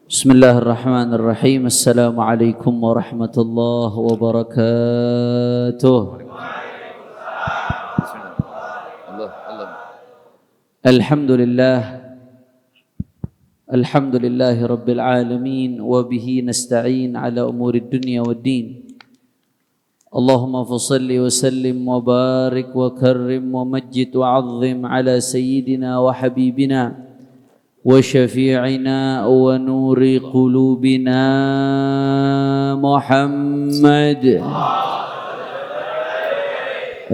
Bismillahirrahmanirrahim. Assalamualaikum warahmatullahi wabarakatuh. Alhamdulillahi rabbil alamin wa bihi nasta'in ala umurid dunya waddin. Allahumma fasalli wa sallim wa barik wa karrim wa majjid wa azzim ala sayyidina wa habibina وشفيعنا ونور قلوبنا محمد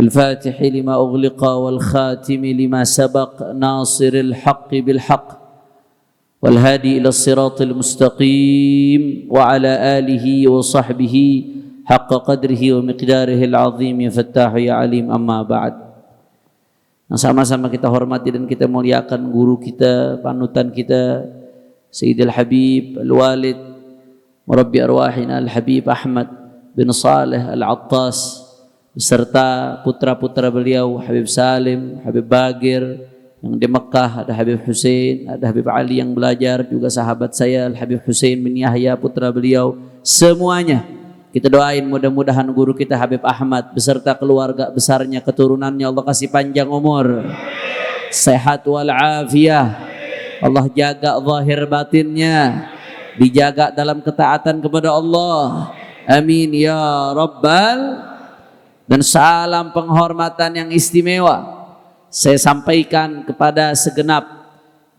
الفاتح لما أغلق والخاتم لما سبق ناصر الحق بالحق والهادي إلى الصراط المستقيم وعلى آله وصحبه حق قدره ومقداره العظيم يا فتاح يا عليم أما بعد. Sama-sama kita hormati dan kita muliakan guru kita, panutan kita, Sayyidil Habib Al-Walid Murabbi Arwahina Al-Habib Ahmad bin Saleh Al-Attas beserta putra-putra beliau Habib Salim, Habib Bagir yang di Mekah, ada Habib Hussein, ada Habib Ali yang belajar, juga sahabat saya Al-Habib Hussein bin Yahya putra beliau, semuanya kita doain mudah-mudahan guru kita Habib Ahmad beserta keluarga besarnya, keturunannya Allah kasih panjang umur, sehat walafiat, Allah jaga zahir batinnya, dijaga dalam ketaatan kepada Allah. Amin ya rabbal. Dan salam penghormatan yang istimewa saya sampaikan kepada segenap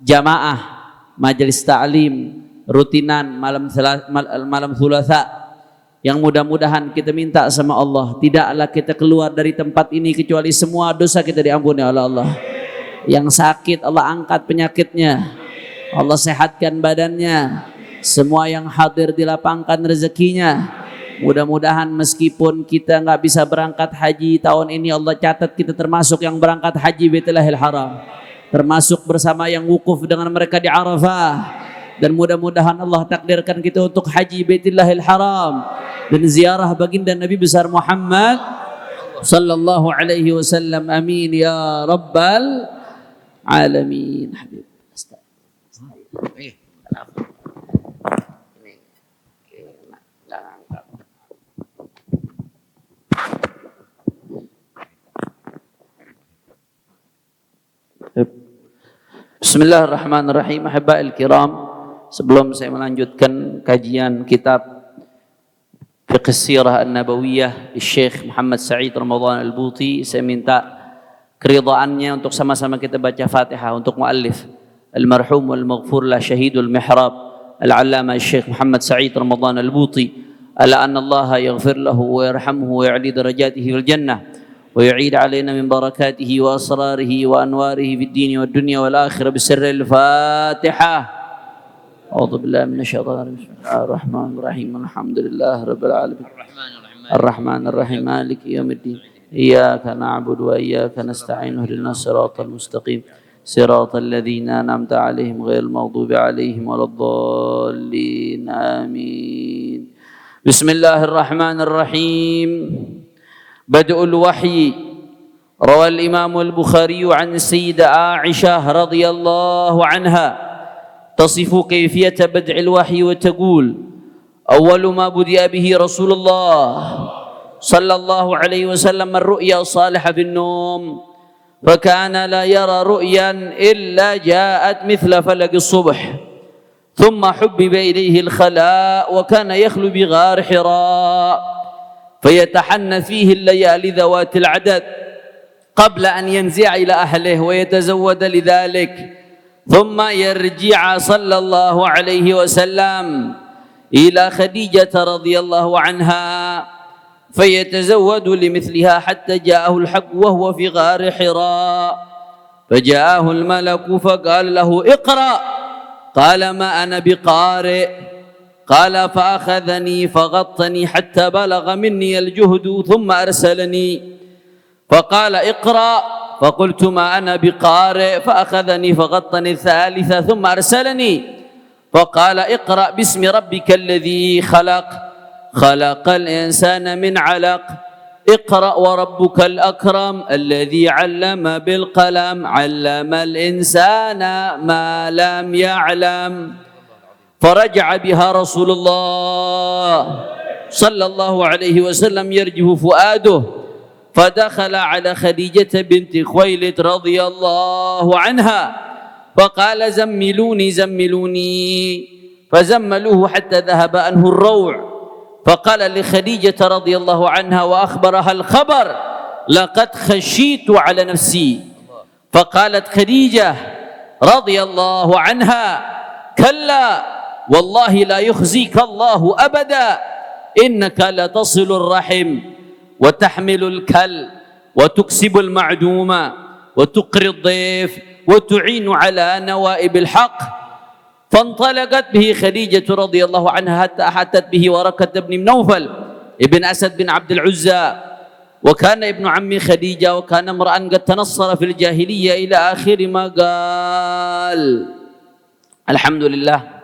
jamaah majelis ta'lim rutinan malam Thulatha, yang mudah-mudahan kita minta sama Allah tidaklah kita keluar dari tempat ini kecuali semua dosa kita diampuni oleh Allah. Yang sakit Allah angkat penyakitnya, Allah sehatkan badannya, semua yang hadir dilapangkan rezekinya. Mudah-mudahan meskipun kita nggak bisa berangkat haji tahun ini, Allah catat kita termasuk yang berangkat haji Baitullahil Haram, termasuk bersama yang wukuf dengan mereka di Arafah. Dan mudah-mudahan Allah takdirkan kita untuk haji Baitullahil Haram dan ziarah baginda Nabi besar Muhammad sallallahu alaihi wasallam. Amin ya rabbal alamin. Habib. Bismillahirrahmanirrahim. Ahibba'il kiram, sebelum saya melanjutkan kajian kitab Fiqh Sirah An-Nabawiyah Syekh Muhammad Sa'id Ramadan Al-Buti, saya minta keridhaannya untuk sama-sama kita baca Fatihah untuk muallif al-marhum wal maghfur la syahidul mihrab al-allama Syekh Muhammad Sa'id Ramadan Al-Buti, ala anna Allah yaghfir lahu wa yarhamhu wa ya'li darajatihi fil jannah ويعيد علينا من بركاته وأسراره وأنواره في الدين والدنيا والآخرة بسر الفاتحة. أعوذ بالله من الشيطان الرجيم. بسم الله الرحمن الرحيم. الحمد لله رب العالمين الرحمن الرحيم مالك يوم الدين إياك نعبد وإياك نستعين اهدنا الصراط المستقيم صراط الذين أنعمت عليهم غير المغضوب عليهم ولا الضالين آمين. بسم الله الرحمن الرحيم. بدء الوحي. روى الإمام البخاري عن السيدة عائشة رضي الله عنها تصف كيفية بدء الوحي وتقول: أول ما بدأ به رسول الله صلى الله عليه وسلم الرؤيا الصالحة في النوم، فكان لا يرى رؤيا إلا جاءت مثل فلق الصبح، ثم حبب إليه الخلاء وكان يخلو بغار حراء فيتحنث فيه الليالي ذوات العدد قبل أن ينزع إلى أهله ويتزود لذلك، ثم يرجع صلى الله عليه وسلم إلى خديجة رضي الله عنها فيتزود لمثلها حتى جاءه الحق وهو في غار حراء، فجاءه الملك فقال له: اقرأ. قال: ما أنا بقارئ. قال: فأخذني فغطني حتى بلغ مني الجهد ثم أرسلني فقال: اقرأ. فقلت: ما أنا بقارئ. فأخذني فغطني الثالثة ثم أرسلني فقال: اقرأ باسم ربك الذي خلق خلق الإنسان من علق اقرأ وربك الأكرم الذي علم بالقلم علم الإنسان ما لم يعلم. فرجع بها رسول الله صلى الله عليه وسلم يرجف فؤاده فدخل على خديجة بنت خويلد رضي الله عنها فقال زملوني زملوني فزملوه حتى ذهب عنه الروع فقال لخديجة رضي الله عنها وأخبرها الخبر لقد خشيت على نفسي فقالت خديجة رضي الله عنها كلا والله لا يخزيك الله أبدا إنك لتصل الرحم وتحمل الكل وتكسب المعدوم وتقري الضيف وتعين على نوائب الحق فانطلقت به خديجة رضي الله عنها حتى أحاطت به ورقة بن نوفل ابن أسد بن عبد العزى وكان ابن عم خديجة وكان امرأ قد تنصر في الجاهلية إلى آخر ما قال. Alhamdulillah,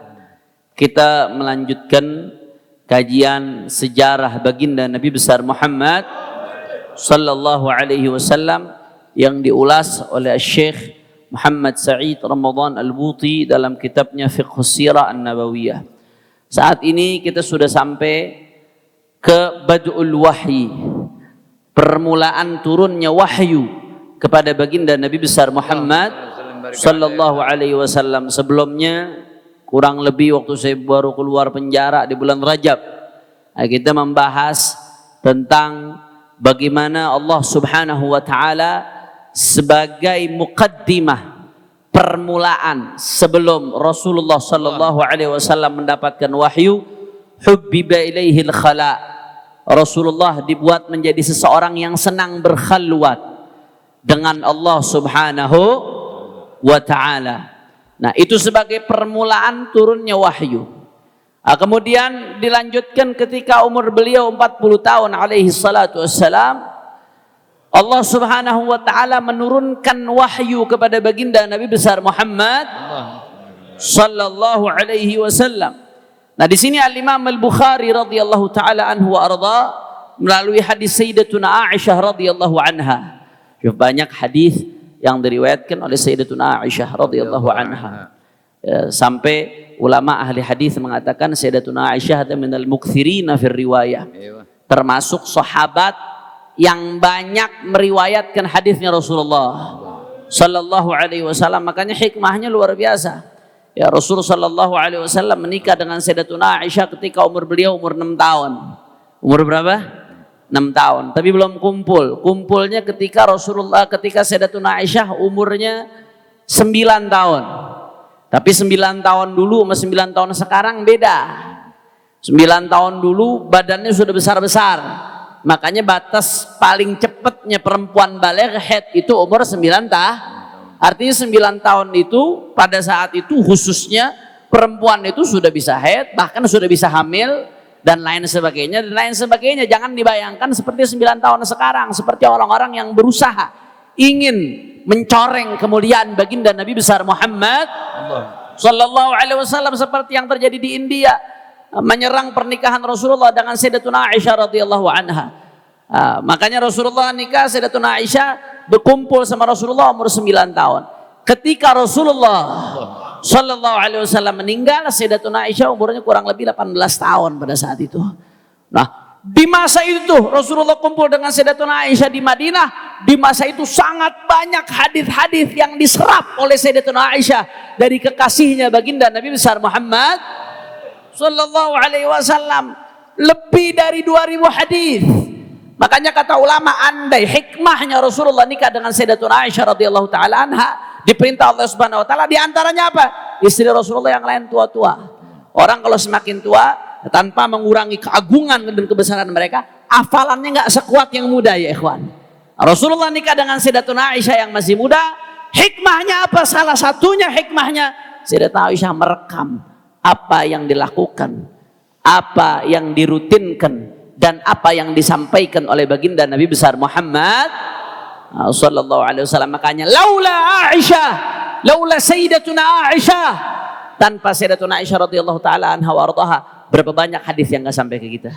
kita melanjutkan kajian sejarah baginda Nabi besar Muhammad sallallahu alaihi wasallam yang diulas oleh Syekh Muhammad Sa'id Ramadan Al-Buti dalam kitabnya Fiqh Sirah An-Nabawiyah. Saat ini kita sudah sampai ke Bad'ul Wahyi, permulaan turunnya wahyu kepada baginda Nabi besar Muhammad sallallahu alaihi wasallam. Sebelumnya kurang lebih waktu saya baru keluar penjara di bulan Rajab, kita membahas tentang bagaimana Allah Subhanahu wa taala sebagai muqaddimah, permulaan sebelum Rasulullah sallallahu alaihi wasallam mendapatkan wahyu, hubbiba ilaihil khala. Rasulullah dibuat menjadi seseorang yang senang berkhalwat dengan Allah Subhanahu wa ta'ala. Nah, itu sebagai permulaan turunnya wahyu. Kemudian dilanjutkan ketika umur beliau 40 tahun alaihi salatu wassalam, Allah Subhanahu wa ta'ala menurunkan wahyu kepada baginda Nabi besar Muhammad sallallahu alaihi wasallam. Nah, di sini Al-Imam Al-Bukhari radhiyallahu taala anhu wa arda melalui hadis Sayyidatuna Aisyah radhiyallahu anha. Banyak hadis yang diriwayatkan oleh Sayyidatuna Aisyah radhiyallahu anha. Sampai ulama ahli hadis mengatakan Sayyidatuna Aisyah minal mukthirina fir riwayah. Termasuk sahabat yang banyak meriwayatkan hadisnya Rasulullah sallallahu alaihi wasallam. Makanya hikmahnya luar biasa. Ya, Rasulullah sallallahu alaihi wasallam menikah dengan Sayyidatuna Aisyah ketika umur beliau umur 6 tahun. Umur berapa? 6 tahun, tapi belum kumpul. Kumpulnya ketika Sayyidatuna Aisyah umurnya 9 tahun. Tapi 9 tahun dulu sama 9 tahun sekarang beda. 9 tahun dulu badannya sudah besar-besar. Makanya batas paling cepatnya perempuan baligh haid itu umur 9 tahun. Artinya 9 tahun itu pada saat itu khususnya perempuan itu sudah bisa haid, bahkan sudah bisa hamil dan lain sebagainya dan lain sebagainya. Jangan dibayangkan seperti 9 tahun sekarang, seperti orang-orang yang berusaha ingin mencoreng kemuliaan baginda Nabi besar Muhammad sallallahu alaihi wasallam seperti yang terjadi di India, menyerang pernikahan Rasulullah dengan Sayyidatuna Aisyah radhiyallahu anha. Makanya Rasulullah nikah, Sayyidatuna Aisyah berkumpul sama Rasulullah umur 9 tahun. Ketika Rasulullah sallallahu alaihi wasallam meninggal, Sayyidatuna Aisyah umurnya kurang lebih 18 tahun pada saat itu. Nah, di masa itu Rasulullah kumpul dengan Sayyidatuna Aisyah di Madinah. Di masa itu sangat banyak hadis-hadis yang diserap oleh Sayyidatuna Aisyah dari kekasihnya baginda Nabi besar Muhammad sallallahu alaihi wasallam. Lebih dari 2000 hadis. Makanya kata ulama, andai hikmahnya Rasulullah nikah dengan Sayyidatuna Aisyah radhiyallahu taala anha, diperintah Allah Subhanahu wa taala, di antaranya apa? Istri Rasulullah yang lain tua-tua. Orang kalau semakin tua tanpa mengurangi keagungan dan kebesaran mereka, hafalannya enggak sekuat yang muda ya ikhwan. Rasulullah nikah dengan Sayyidatuna Aisyah yang masih muda. Hikmahnya apa? Salah satunya hikmahnya Sayyidatuna Aisyah merekam apa yang dilakukan, apa yang dirutinkan, dan apa yang disampaikan oleh baginda Nabi besar Muhammad sallallahu alaihi wasallam. Makanya laula Aisyah, laula Sayyidatuna Aisyah, tanpa Sayyidatuna Aisyah radhiyallahu taala anha wa ardhaha, berapa banyak hadis yang enggak sampai ke kita.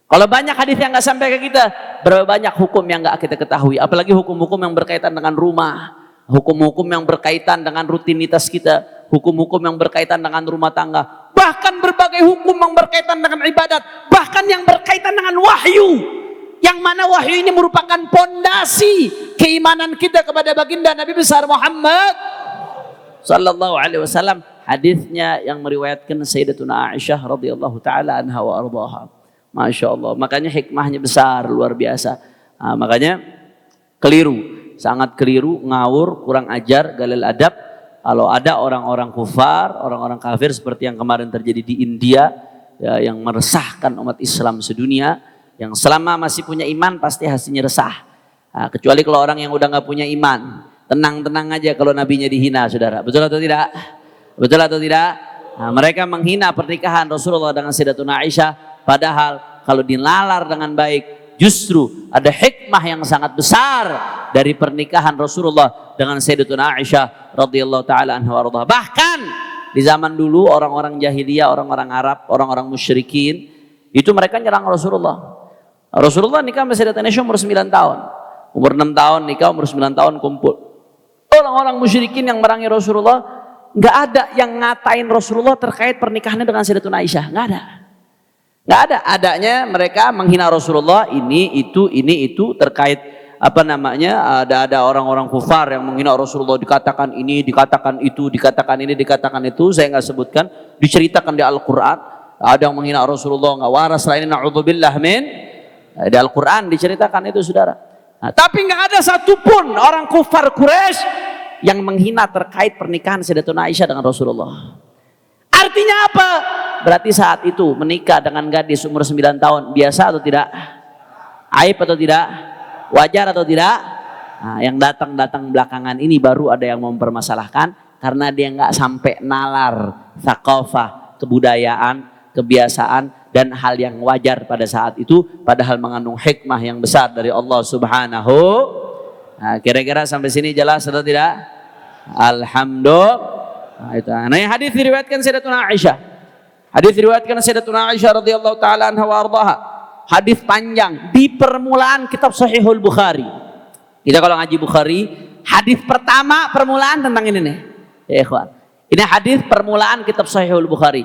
Kalau banyak hadis yang enggak sampai ke kita, berapa banyak hukum yang enggak kita ketahui, apalagi hukum-hukum yang berkaitan dengan rumah, hukum-hukum yang berkaitan dengan rutinitas kita, hukum-hukum yang berkaitan dengan rumah tangga. bahkan berbagai hukum yang berkaitan dengan ibadat, bahkan yang berkaitan dengan wahyu, yang mana wahyu ini merupakan pondasi keimanan kita kepada baginda Nabi besar Muhammad sallallahu alaihi wasallam. Hadisnya yang meriwayatkan Sayyidatuna Aisyah radhiyallahu taala anha wa ardhaha. Masya Allah, makanya hikmahnya besar, luar biasa. Makanya keliru, sangat keliru, ngawur, kurang ajar, galil adab kalau ada orang-orang kufar, orang-orang kafir seperti yang kemarin terjadi di India ya, yang meresahkan umat Islam sedunia, yang selama masih punya iman pasti hasilnya resah. Kecuali kalau orang yang udah nggak punya iman, tenang-tenang aja kalau nabinya dihina, saudara. Betul atau tidak? Betul atau tidak? Mereka menghina pernikahan Rasulullah dengan Sayyidatuna Aisyah, padahal kalau dinalar dengan baik justru ada hikmah yang sangat besar dari pernikahan Rasulullah dengan Sayyidatuna Aisyah radhiyallahu taala anha warḍah. Bahkan di zaman dulu orang-orang jahiliyah, orang-orang Arab, orang-orang musyrikin itu mereka nyerang Rasulullah. Rasulullah nikah sama Sayyidatuna Aisyah umur 9 tahun. Umur 6 tahun nikah, umur 9 tahun kumpul. Orang-orang musyrikin yang merangi Rasulullah, nggak ada yang ngatain Rasulullah terkait pernikahannya dengan Sayyidatuna Aisyah, nggak ada. Nggak ada. Adanya mereka menghina Rasulullah ini itu terkait apa namanya, ada orang-orang kufar yang menghina Rasulullah, dikatakan ini, dikatakan itu, dikatakan ini, dikatakan itu, saya nggak sebutkan, diceritakan di Al-Quran. Ada yang menghina Rasulullah nggak waras, lain na'udzubillah min, di Al-Quran diceritakan itu, saudara. Tapi nggak ada satupun orang kufar Quraisy yang menghina terkait pernikahan Sayyidatuna Aisyah dengan Rasulullah. Artinya apa? Berarti saat itu menikah dengan gadis umur 9 tahun biasa atau tidak? Aib atau tidak? Wajar atau tidak? Yang datang belakangan ini baru ada yang mempermasalahkan karena dia nggak sampai nalar thaqafah, kebudayaan, kebiasaan dan hal yang wajar pada saat itu, padahal mengandung hikmah yang besar dari Allah Subhanahu. Kira-kira sampai sini jelas atau tidak? Alhamdulillah. Nah, yang hadis diriwayatkan Sayyidatuna Aisyah. Hadis diriwayatkan Sayyidatuna Aisyah radhiyallahu taala anha wa ardhaha. Hadis panjang di permulaan kitab Sahihul Bukhari. Kita kalau ngaji Bukhari, hadis pertama permulaan tentang ini nih. Ya ikhwan. Ini hadis permulaan kitab Sahihul Bukhari.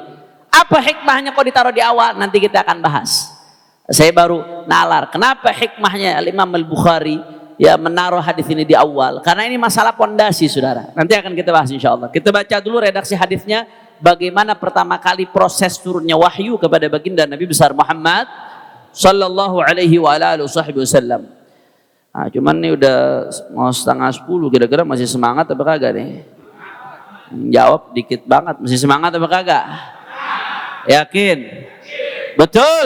Apa hikmahnya kok ditaruh di awal? Nanti kita akan bahas. Saya baru nalar. Kenapa hikmahnya Al-Imam Al-Bukhari ya menaruh hadis ini di awal? Karena ini masalah pondasi, saudara. Nanti akan kita bahas insya Allah. Kita baca dulu redaksi hadisnya, bagaimana pertama kali proses turunnya wahyu kepada baginda Nabi besar Muhammad sallallahu alaihi wa alihi wasallam. Cuman nih udah mau 9:30, kira-kira masih semangat apa kagak nih? Jawab dikit banget, masih semangat apa kagak? Yakin? Betul?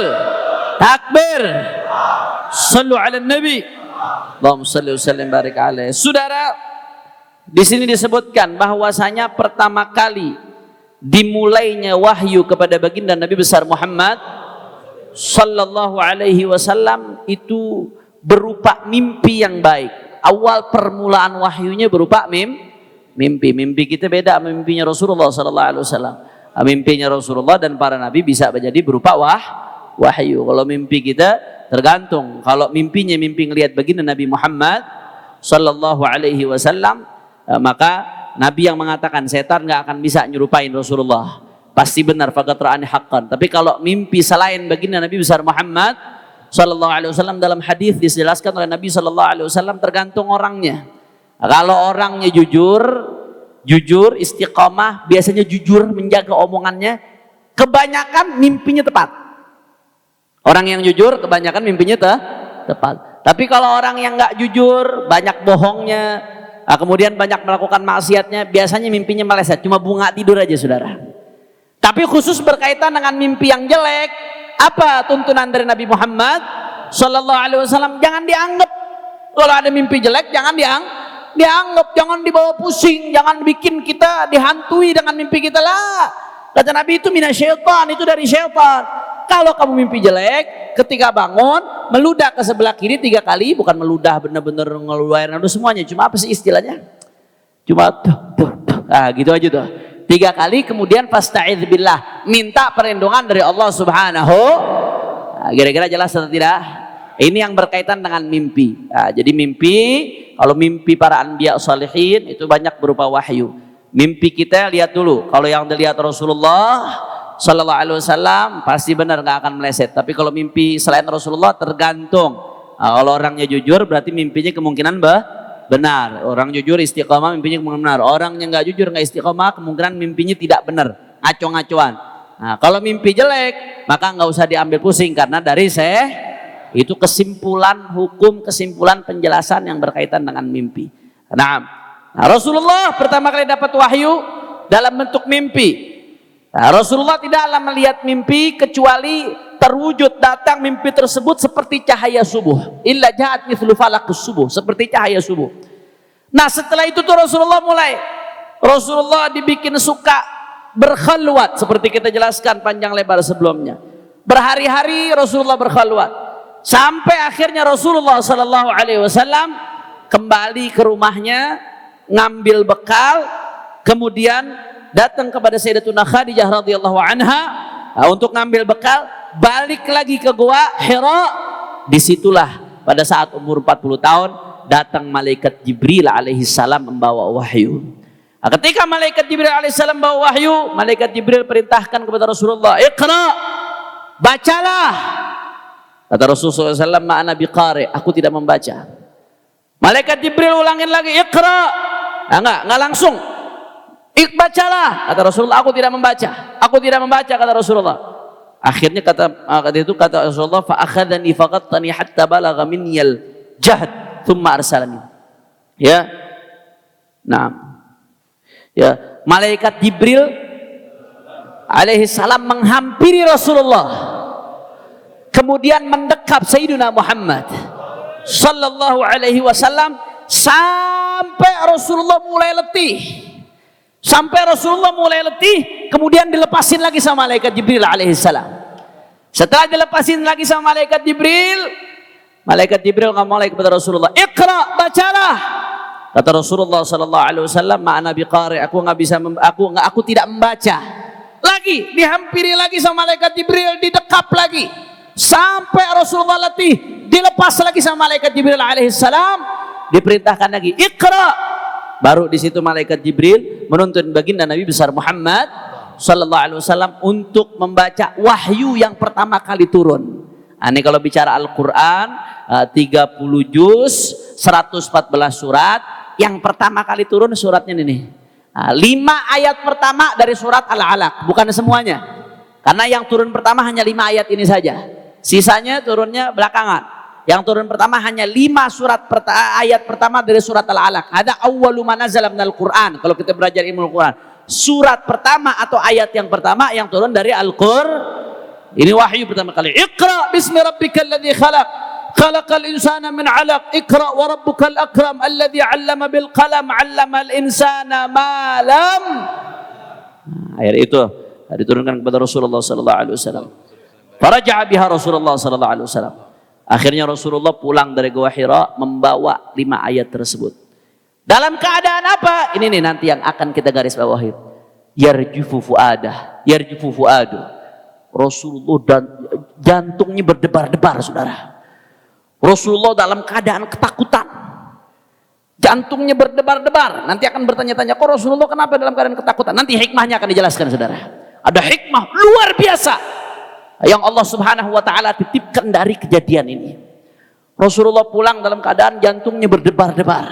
Takbir. Sallu ala Nabi. Allahumma shalli wa sallim barik alaihi. Saudara, di sini disebutkan bahwasanya pertama kali dimulainya wahyu kepada baginda Nabi besar Muhammad sallallahu alaihi wasallam itu berupa mimpi yang baik. Awal permulaan wahyunya berupa mimpi. Mimpi kita beda sama mimpinya Rasulullah sallallahu alaihi wasallam. Mimpinya Rasulullah dan para nabi bisa menjadi berupa wahyu. Kalau mimpi kita tergantung. Kalau mimpinya mimpi ngelihat baginda Nabi Muhammad sallallahu alaihi wasallam, maka Nabi yang mengatakan setan nggak akan bisa nyerupain Rasulullah. Pasti benar, faqad ra'ani haqqan. Tapi kalau mimpi selain baginda Nabi besar Muhammad sallallahu alaihi wasallam, dalam hadis dijelaskan oleh Nabi sallallahu alaihi wasallam tergantung orangnya. Kalau orangnya jujur, istiqomah, biasanya jujur menjaga omongannya, kebanyakan mimpinya tepat. Orang yang jujur kebanyakan mimpinya tepat. Tapi kalau orang yang nggak jujur, banyak bohongnya, kemudian banyak melakukan maksiatnya, biasanya mimpinya meleset, cuma bunga tidur aja, saudara. Tapi khusus berkaitan dengan mimpi yang jelek, apa tuntunan dari Nabi Muhammad sallallahu alaihi wasallam? Jangan dianggap. Kalau ada mimpi jelek, jangan dianggap, jangan dibawa pusing, jangan bikin kita dihantui dengan mimpi kita lah. Kata Nabi, itu minasyaitan, itu dari syaitan. Kalau kamu mimpi jelek, ketika bangun meludah ke sebelah kiri 3 kali, bukan meludah benar-benar ngeluarin semuanya, cuma apa sih istilahnya? Cuma tuh. Gitu aja tuh. 3 kali, kemudian fasta'idz billah, minta perlindungan dari Allah Subhanahu. Kira-kira jelas atau tidak? Ini yang berkaitan dengan mimpi. Jadi mimpi, kalau mimpi para anbiya salihin itu banyak berupa wahyu. Mimpi kita lihat dulu. Kalau yang dilihat Rasulullah Sallallahu Alaihi Wasallam pasti benar, nggak akan meleset. Tapi kalau mimpi selain Rasulullah tergantung. Nah, kalau orangnya jujur berarti mimpinya kemungkinan benar. Orang jujur istiqomah mimpinya kemungkinan benar. Orang yang nggak jujur nggak istiqomah kemungkinan mimpinya tidak benar, ngaco-ngacoan. Nah, kalau mimpi jelek maka nggak usah diambil pusing karena dari itu kesimpulan hukum, kesimpulan penjelasan yang berkaitan dengan mimpi. Nah, Rasulullah pertama kali dapat wahyu dalam bentuk mimpi. Nah, Rasulullah tidaklah melihat mimpi kecuali terwujud datang mimpi tersebut seperti cahaya subuh. Illa ja'at mithlu falaqus subuh, seperti cahaya subuh. Nah, setelah itu tuh Rasulullah dibikin suka berkhalwat seperti kita jelaskan panjang lebar sebelumnya. Berhari-hari Rasulullah berkhalwat sampai akhirnya Rasulullah sallallahu alaihi wasallam kembali ke rumahnya, ngambil bekal, kemudian datang kepada Sayyidatuna Khadijah radhiyallahu anha untuk ngambil bekal, balik lagi ke gua Hira. Disitulah pada saat umur 40 tahun datang malaikat Jibril alaihi salam membawa wahyu. Nah, ketika malaikat Jibril alaihi salam membawa wahyu, malaikat Jibril perintahkan kepada Rasulullah, "Iqra, bacalah." Kata Rasulullah SAW, "Ma'ana biqari, aku tidak membaca." Malaikat Jibril ulangin lagi, "Iqra." Nah, enggak langsung. Bacalah, kata Rasulullah, aku tidak membaca. Aku tidak membaca, kata Rasulullah. Akhirnya kata Rasulullah, fa akhadhani faqattani hatta balagha minniyal jahd thumma arsalani. Ya. Nah. Ya, malaikat Jibril alaihi salam menghampiri Rasulullah. Kemudian mendekap Sayyidina Muhammad sallallahu alaihi wasallam sampai Rasulullah mulai letih. Sampai Rasulullah mulai letih, kemudian dilepasin lagi sama malaikat Jibril alaihissalam. Setelah dilepasin lagi sama malaikat Jibril ngomong lagi kepada Rasulullah, "Iqra, bacalah." Kata Rasulullah sallallahu alaihi wasallam, "Ma'ana biqari, aku tidak membaca." Lagi dihampiri lagi sama malaikat Jibril, didekap lagi. Sampai Rasulullah letih, dilepas lagi sama malaikat Jibril alaihissalam, diperintahkan lagi, "Iqra." Baru di situ malaikat Jibril menuntun baginda Nabi besar Muhammad sallallahu alaihi wasallam untuk membaca wahyu yang pertama kali turun. Nah, ini kalau bicara Al-Qur'an 30 juz, 114 surat, yang pertama kali turun suratnya ini. Nah, 5 ayat pertama dari surat Al-Alaq, bukan semuanya. Karena yang turun pertama hanya 5 ayat ini saja. Sisanya turunnya belakangan. Yang turun pertama hanya 5 ayat pertama dari surat Al-Alaq. Ada awwalu ma nazala minal Qur'an. Kalau kita belajar ilmu Al-Qur'an, surat pertama atau ayat yang pertama yang turun dari Al-Qur'an. Ini wahyu pertama kali. Iqra bismi rabbikal ladzi khalaq. Khalaqal insana min 'alaq. Iqra wa rabbukal akram alladzi 'allama bil qalam 'allamal insana ma lam. Ayat itu diturunkan kepada Rasulullah sallallahu alaihi wasallam. Faraja'a biha Rasulullah sallallahu alaihi wasallam. Akhirnya Rasulullah pulang dari Gua Hira membawa 5 ayat tersebut. Dalam keadaan apa? Ini nih nanti yang akan kita garis bawahi. Yarjufu fuadu. Rasulullah dan jantungnya berdebar-debar, saudara. Rasulullah dalam keadaan ketakutan. Jantungnya berdebar-debar. Nanti akan bertanya-tanya, kok Rasulullah kenapa dalam keadaan ketakutan? Nanti hikmahnya akan dijelaskan, saudara. Ada hikmah luar biasa yang Allah subhanahu wa ta'ala titipkan dari kejadian ini. Rasulullah pulang dalam keadaan jantungnya berdebar-debar,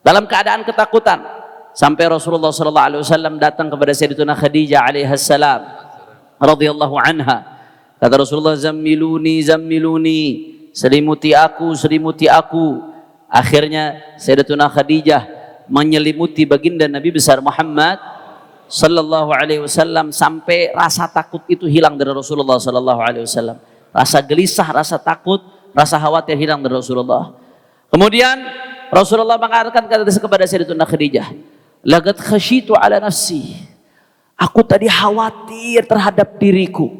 dalam keadaan ketakutan. Sampai Rasulullah sallallahu alaihi wasallam datang kepada Sayyidatuna Khadijah alaihissalam radhiyallahu anha. Kata Rasulullah, zammiluni, selimuti aku. Akhirnya Sayyidatuna Khadijah menyelimuti baginda Nabi besar Muhammad sallallahu alaihi wasallam sampai rasa takut itu hilang dari Rasulullah sallallahu alaihi wasallam. Rasa gelisah, rasa takut, rasa khawatir hilang dari Rasulullah. Kemudian Rasulullah mengatakan kepada Sayyidatuna Khadijah, "Laqad khasyitu ala nafsi." Aku tadi khawatir terhadap diriku.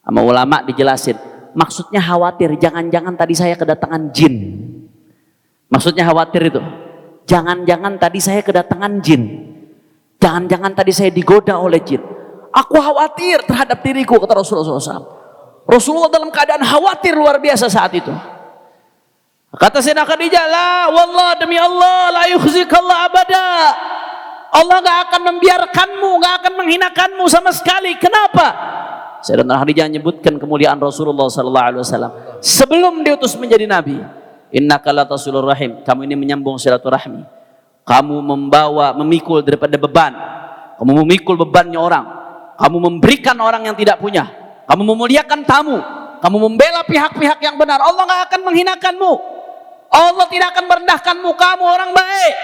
Sama ulama dijelasin, maksudnya khawatir, jangan-jangan tadi saya kedatangan jin. Maksudnya khawatir itu, jangan-jangan tadi saya kedatangan jin. Jangan-jangan tadi saya digoda oleh jin. Aku khawatir terhadap diriku, kata Rasulullah SAW. Rasulullah dalam keadaan khawatir luar biasa saat itu. Kata Sayyidah Khadijah, "La wallah, demi Allah, la yukhzikallah abada." Allah nggak akan membiarkanmu, nggak akan menghinakanmu sama sekali. Kenapa? Sayyidatuna Khadijah menyebutkan kemuliaan Rasulullah sallallahu alaihi wasallam sebelum diutus menjadi nabi. Innaka latasilur rahim, kamu ini menyambung silaturahmi. Kamu memikul daripada beban. Kamu memikul bebannya orang. Kamu memberikan orang yang tidak punya. Kamu memuliakan tamu. Kamu membela pihak-pihak yang benar. Allah nggak akan menghinakanmu. Allah tidak akan merendahkanmu. Kamu orang baik.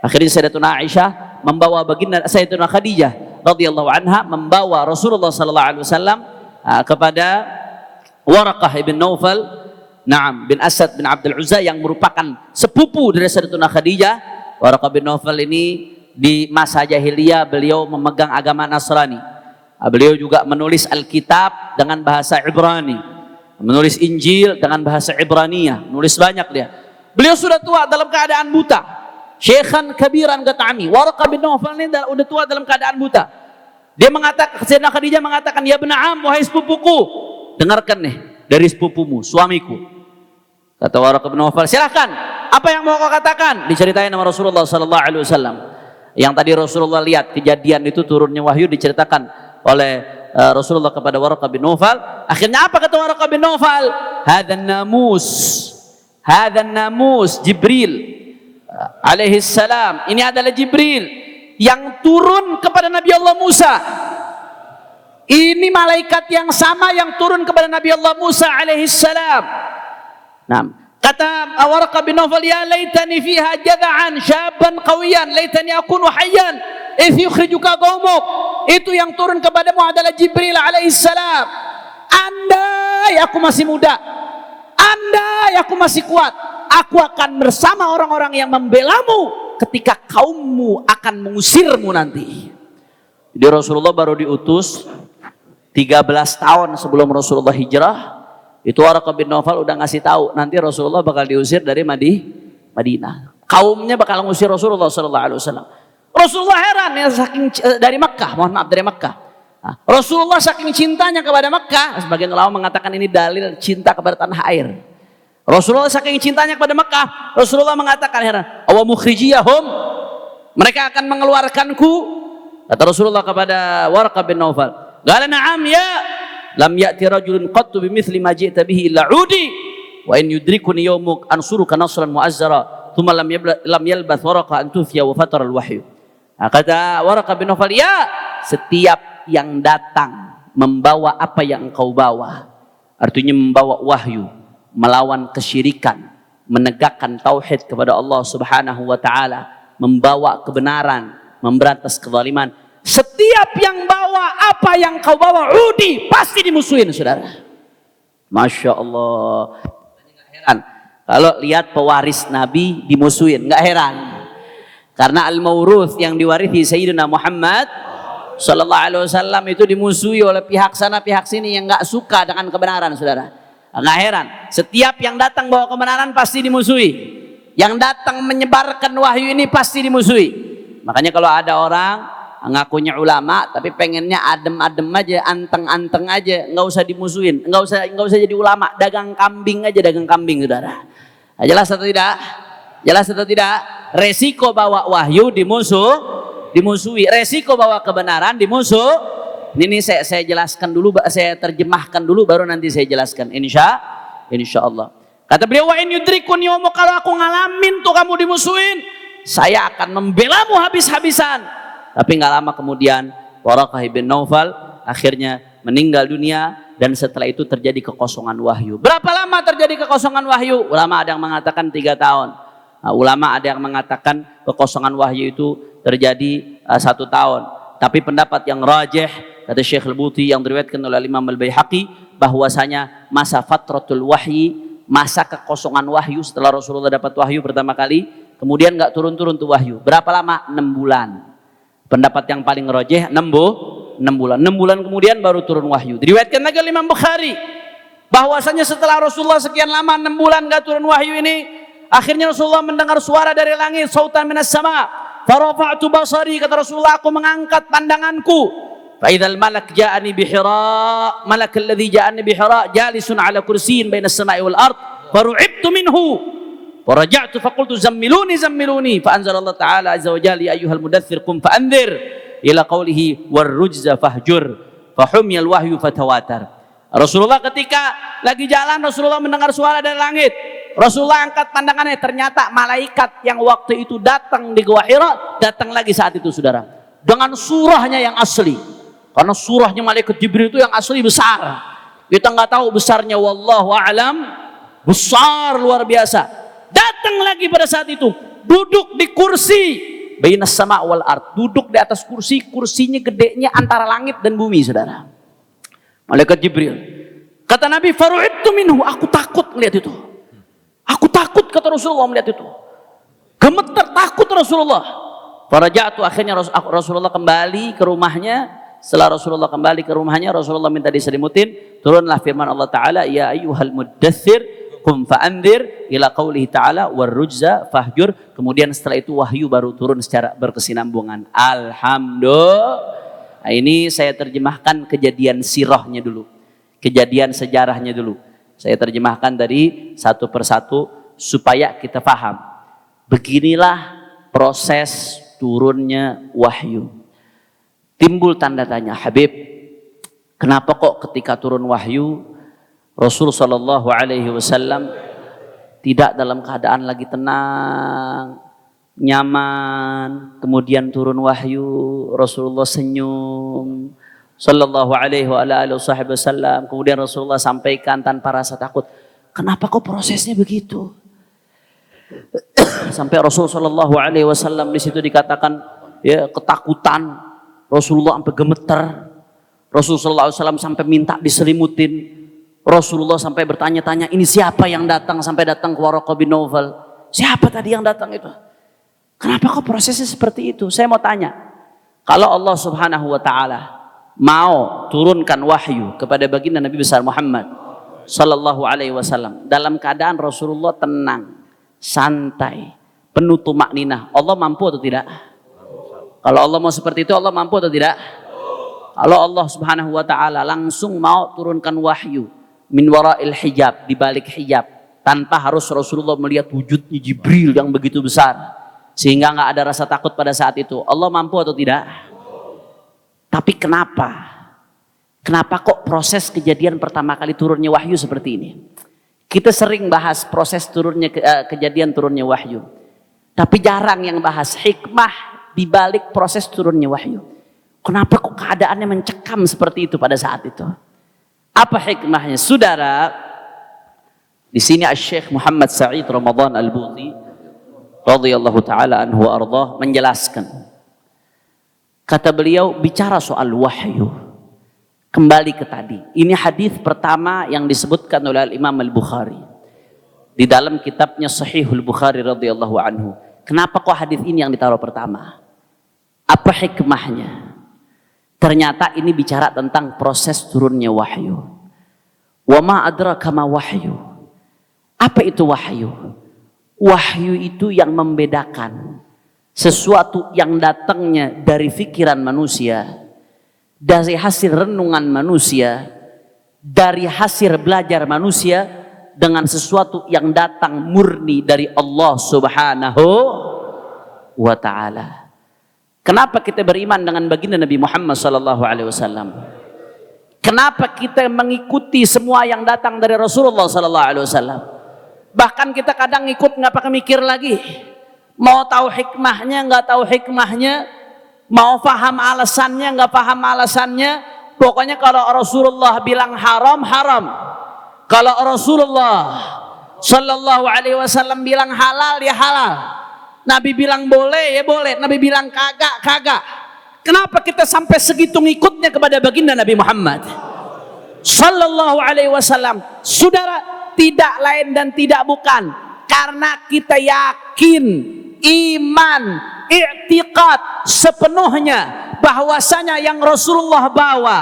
Akhirnya Sayyidatuna Aisyah membawa baginda Sayyidatuna Khadijah radhiyallahu anha membawa Rasulullah sallallahu alaihi wasallam kepada Waraqah ibn Naufal bin Asad bin Abdul Uzza yang merupakan sepupu dari Sayyidatuna Khadijah. Waraqah bin Naufal ini di masa jahiliyah beliau memegang agama Nasrani. Beliau juga menulis Alkitab dengan bahasa Ibrani, menulis Injil dengan bahasa Ibraniyah, menulis banyak dia. Beliau sudah tua dalam keadaan buta. Syekhan kabiran kata'ami. Waraqah bin Naufal ini sudah tua dalam keadaan buta. Dia mengatakan, Sayyidatuna Khadijah mengatakan, ya bena'am, wahai sepupuku, dengarkan nih dari sepupumu, suamiku. Kata Waraqah bin Naufal, silahkan, apa yang mau kau katakan? Diceritain sama Rasulullah sallallahu alaihi wasallam. Yang tadi Rasulullah lihat kejadian itu turunnya wahyu diceritakan oleh Rasulullah kepada Waraqah bin Naufal. Akhirnya apa kata Waraqah bin Naufal? Hadzan namus Jibril alaihi salam. Ini adalah Jibril yang turun kepada Nabi Allah Musa. Ini malaikat yang sama yang turun kepada Nabi Allah Musa alaihi salam. Nah, kata Waraqah bin Naufal, ya laitani fiha jada'an syaban qawiyan laitani akunu hayyan idh yukhrijuka qaumuk. Itu yang turun kepadamu adalah Jibril alaihi salam. Andai aku masih muda, andai aku masih kuat, aku akan bersama orang-orang yang membelamu ketika kaummu akan mengusirmu nanti. Jadi Rasulullah baru diutus 13 tahun sebelum Rasulullah hijrah. Itu Waraqah bin Naufal udah ngasih tahu nanti Rasulullah bakal diusir dari Madinah. Kaumnya bakal mengusir Rasulullah sallallahu alaihi wasallam. Rasulullah heran ya, saking dari Makkah, dari Makkah. Nah, Rasulullah saking cintanya kepada Makkah, sebagian ulama mengatakan ini dalil cinta kepada tanah air. Rasulullah saking cintanya kepada Makkah, Rasulullah mengatakan heran, awa mukhrijiyahum, mereka akan mengeluarkanku. Kata Rasulullah kepada Waraqah bin Naufal, qala na'am ya, lam ya'ti rajulun qattu bimithli ma ji'ta bihi illa 'udi wa in yudrikuni yawmuk ansuruka nasran mu'azzara thumma lam yalbath Waraqah an tufiya wa fatara al-wahyu. Kata Waraqah bin Naufal, ya, setiap yang datang membawa apa yang engkau bawa, artinya membawa wahyu, melawan kesyirikan, menegakkan tauhid kepada Allah Subhanahu wa taala, membawa kebenaran, memberantas kezaliman. Setiap yang bawa apa yang kau bawa, udi, pasti dimusuhin, saudara. Masya Allah. Nggak heran kalau lihat pewaris Nabi dimusuhin, nggak heran. Karena al-mauruth yang diwarisi Sayyidina Muhammad sallallahu alaihi wasallam itu dimusuhi oleh pihak sana pihak sini yang nggak suka dengan kebenaran, saudara. Nggak heran, setiap yang datang bawa kebenaran pasti dimusuhi. Yang datang menyebarkan wahyu ini pasti dimusuhi. Makanya kalau ada orang ngakunya ulama tapi pengennya adem-adem aja, anteng-anteng aja, nggak usah dimusuhin, nggak usah jadi ulama, dagang kambing aja, dagang kambing, saudara. Jelas atau tidak? Jelas atau tidak? Resiko bawa wahyu dimusuhi, resiko bawa kebenaran dimusuh. Ini saya jelaskan dulu, saya terjemahkan dulu, baru nanti saya jelaskan. Insya Allah. Kata beliau, wa in yudrikun yawmu, kalau aku ngalamin tuh kamu dimusuhin, saya akan membelamu habis-habisan. Tapi nggak lama kemudian Waraqah bin Naufal akhirnya meninggal dunia, dan setelah itu terjadi kekosongan wahyu. Berapa lama terjadi kekosongan wahyu? Ulama ada yang mengatakan 3 tahun. Nah, ulama ada yang mengatakan kekosongan wahyu itu terjadi 1 tahun. Tapi pendapat yang rajih kata Syekh Al-Buti yang diriwayatkan oleh Imam Al-Baihaqi, bahwasanya masa fatratul wahyi, masa kekosongan wahyu setelah Rasulullah dapat wahyu pertama kali, kemudian nggak turun-turun tuh wahyu. Berapa lama? 6 bulan. Pendapat yang paling rajih 6 bulan. 6 bulan kemudian baru turun wahyu. Diriwayatkan lagi oleh Imam Bukhari bahwasanya setelah Rasulullah sekian lama 6 bulan nggak turun wahyu ini, akhirnya Rasulullah mendengar suara dari langit, sautan minas sama. Farafa'tu basari, kata Rasulullah, aku mengangkat pandanganku. Fa idzal malak ja'ani bi Hira, malak alladhi ja'ani bi Hira jalisun ala kursiyin bainas sama'i wal ard, faru'ibtu minhu. Faraja'tu faqultu zammiluni zammiluni fa anzalallahu ta'ala azza wa jalla ya ayyuhal mudaththir qum fa'anzir ila qawlihi warrujza fahjur fahumyal wahyu fatawatar. Rasulullah ketika lagi jalan, Rasulullah mendengar suara dari langit. Rasulullah angkat pandangannya, ternyata malaikat yang waktu itu datang di Gua Hira datang lagi saat itu, saudara, dengan surahnya yang asli. Karena surahnya malaikat Jibril itu yang asli besar. Kita nggak tahu besarnya, wallahu a'lam, besar luar biasa. Datang lagi pada saat itu, duduk di kursi bainas sama wal ard, duduk di atas kursi, kursinya gedenya antara langit dan bumi, saudara. Malaikat Jibril. Kata Nabi, faru'ibtu minhu, aku takut melihat itu. Aku takut, kata Rasulullah, melihat itu. Gemetar, takut Rasulullah. Faraja'tu, akhirnya Rasulullah kembali ke rumahnya. Setelah Rasulullah kembali ke rumahnya, Rasulullah minta diselimutin. Turunlah firman Allah Ta'ala, ya ayyuhal muddaththir qum fa'anzir ila qawlihi ta'ala warrujza fahjur. Kemudian setelah itu wahyu baru turun secara berkesinambungan. Alhamdulillah. Nah, ini saya terjemahkan kejadian sirahnya dulu, kejadian sejarahnya dulu. Saya terjemahkan dari satu persatu supaya kita paham. Beginilah proses turunnya wahyu. Timbul tanda tanya, Habib, kenapa kok ketika turun wahyu Rasul Shallallahu Alaihi Wasallam tidak dalam keadaan lagi tenang, nyaman, kemudian turun wahyu, Rasulullah senyum, Sallallahu Alaihi Wasallam, kemudian Rasulullah sampaikan tanpa rasa takut. Kenapa kok prosesnya begitu? Sampai Rasul Sallallahu Alaihi Wasallam di situ dikatakan ya ketakutan, Rasulullah sampai gemeter, Rasul Sallallahu Alaihi Wasallam sampai minta diselimutin, Rasulullah sampai bertanya-tanya, ini siapa yang datang, sampai datang ke Waraqah bin Naufal, siapa tadi yang datang itu? Kenapa kok prosesnya seperti itu? Saya mau tanya, kalau Allah Subhanahu Wa Taala mau turunkan wahyu kepada baginda Nabi besar Muhammad Sallallahu Alaihi Wasallam dalam keadaan Rasulullah tenang, santai, penuh tumakninah, Allah mampu atau tidak? Kalau Allah mau seperti itu, Allah mampu atau tidak? Kalau Allah Subhanahu Wa Taala langsung mau turunkan wahyu min wara'il hijab, di balik hijab, tanpa harus Rasulullah melihat wujudnya Jibril yang begitu besar sehingga nggak ada rasa takut pada saat itu, Allah mampu atau tidak? Tapi kenapa? Kenapa kok proses kejadian pertama kali turunnya wahyu seperti ini? Kita sering bahas proses turunnya kejadian turunnya wahyu, tapi jarang yang bahas hikmah di balik proses turunnya wahyu. Kenapa kok keadaannya mencekam seperti itu pada saat itu? Apa hikmahnya? Saudara, di sini Syekh Muhammad Sa'id Ramadan Al-Buti radhiyallahu taala anhu wa ardhah menjelaskan. Kata beliau, bicara soal wahyu, kembali ke tadi. Ini hadis pertama yang disebutkan oleh Imam Al-Bukhari di dalam kitabnya Sahihul Bukhari radhiyallahu anhu. Kenapa kok hadis ini yang ditaruh pertama? Apa hikmahnya? Ternyata ini bicara tentang proses turunnya wahyu. Wa ma adraka ma wahyu. Apa itu wahyu? Wahyu itu yang membedakan sesuatu yang datangnya dari pikiran manusia, dari hasil renungan manusia, dari hasil belajar manusia, dengan sesuatu yang datang murni dari Allah Subhanahu wa Ta'ala. Kenapa kita beriman dengan baginda Nabi Muhammad Sallallahu Alaihi Wasallam? Kenapa kita mengikuti semua yang datang dari Rasulullah Sallallahu Alaihi Wasallam? Bahkan kita kadang ikut nggak pakai mikir lagi. Mau tahu hikmahnya, nggak tahu hikmahnya. Mau paham alasannya, nggak paham alasannya. Pokoknya kalau Rasulullah bilang haram, haram. Kalau Rasulullah Sallallahu Alaihi Wasallam bilang halal, ya halal. Nabi bilang boleh, ya boleh. Nabi bilang kagak, kagak. Kenapa kita sampai segitu ngikutnya kepada baginda Nabi Muhammad Sallallahu Alaihi Wasallam? Saudara, tidak lain dan tidak bukan karena kita yakin, iman, i'tiqad sepenuhnya bahwasanya yang Rasulullah bawa,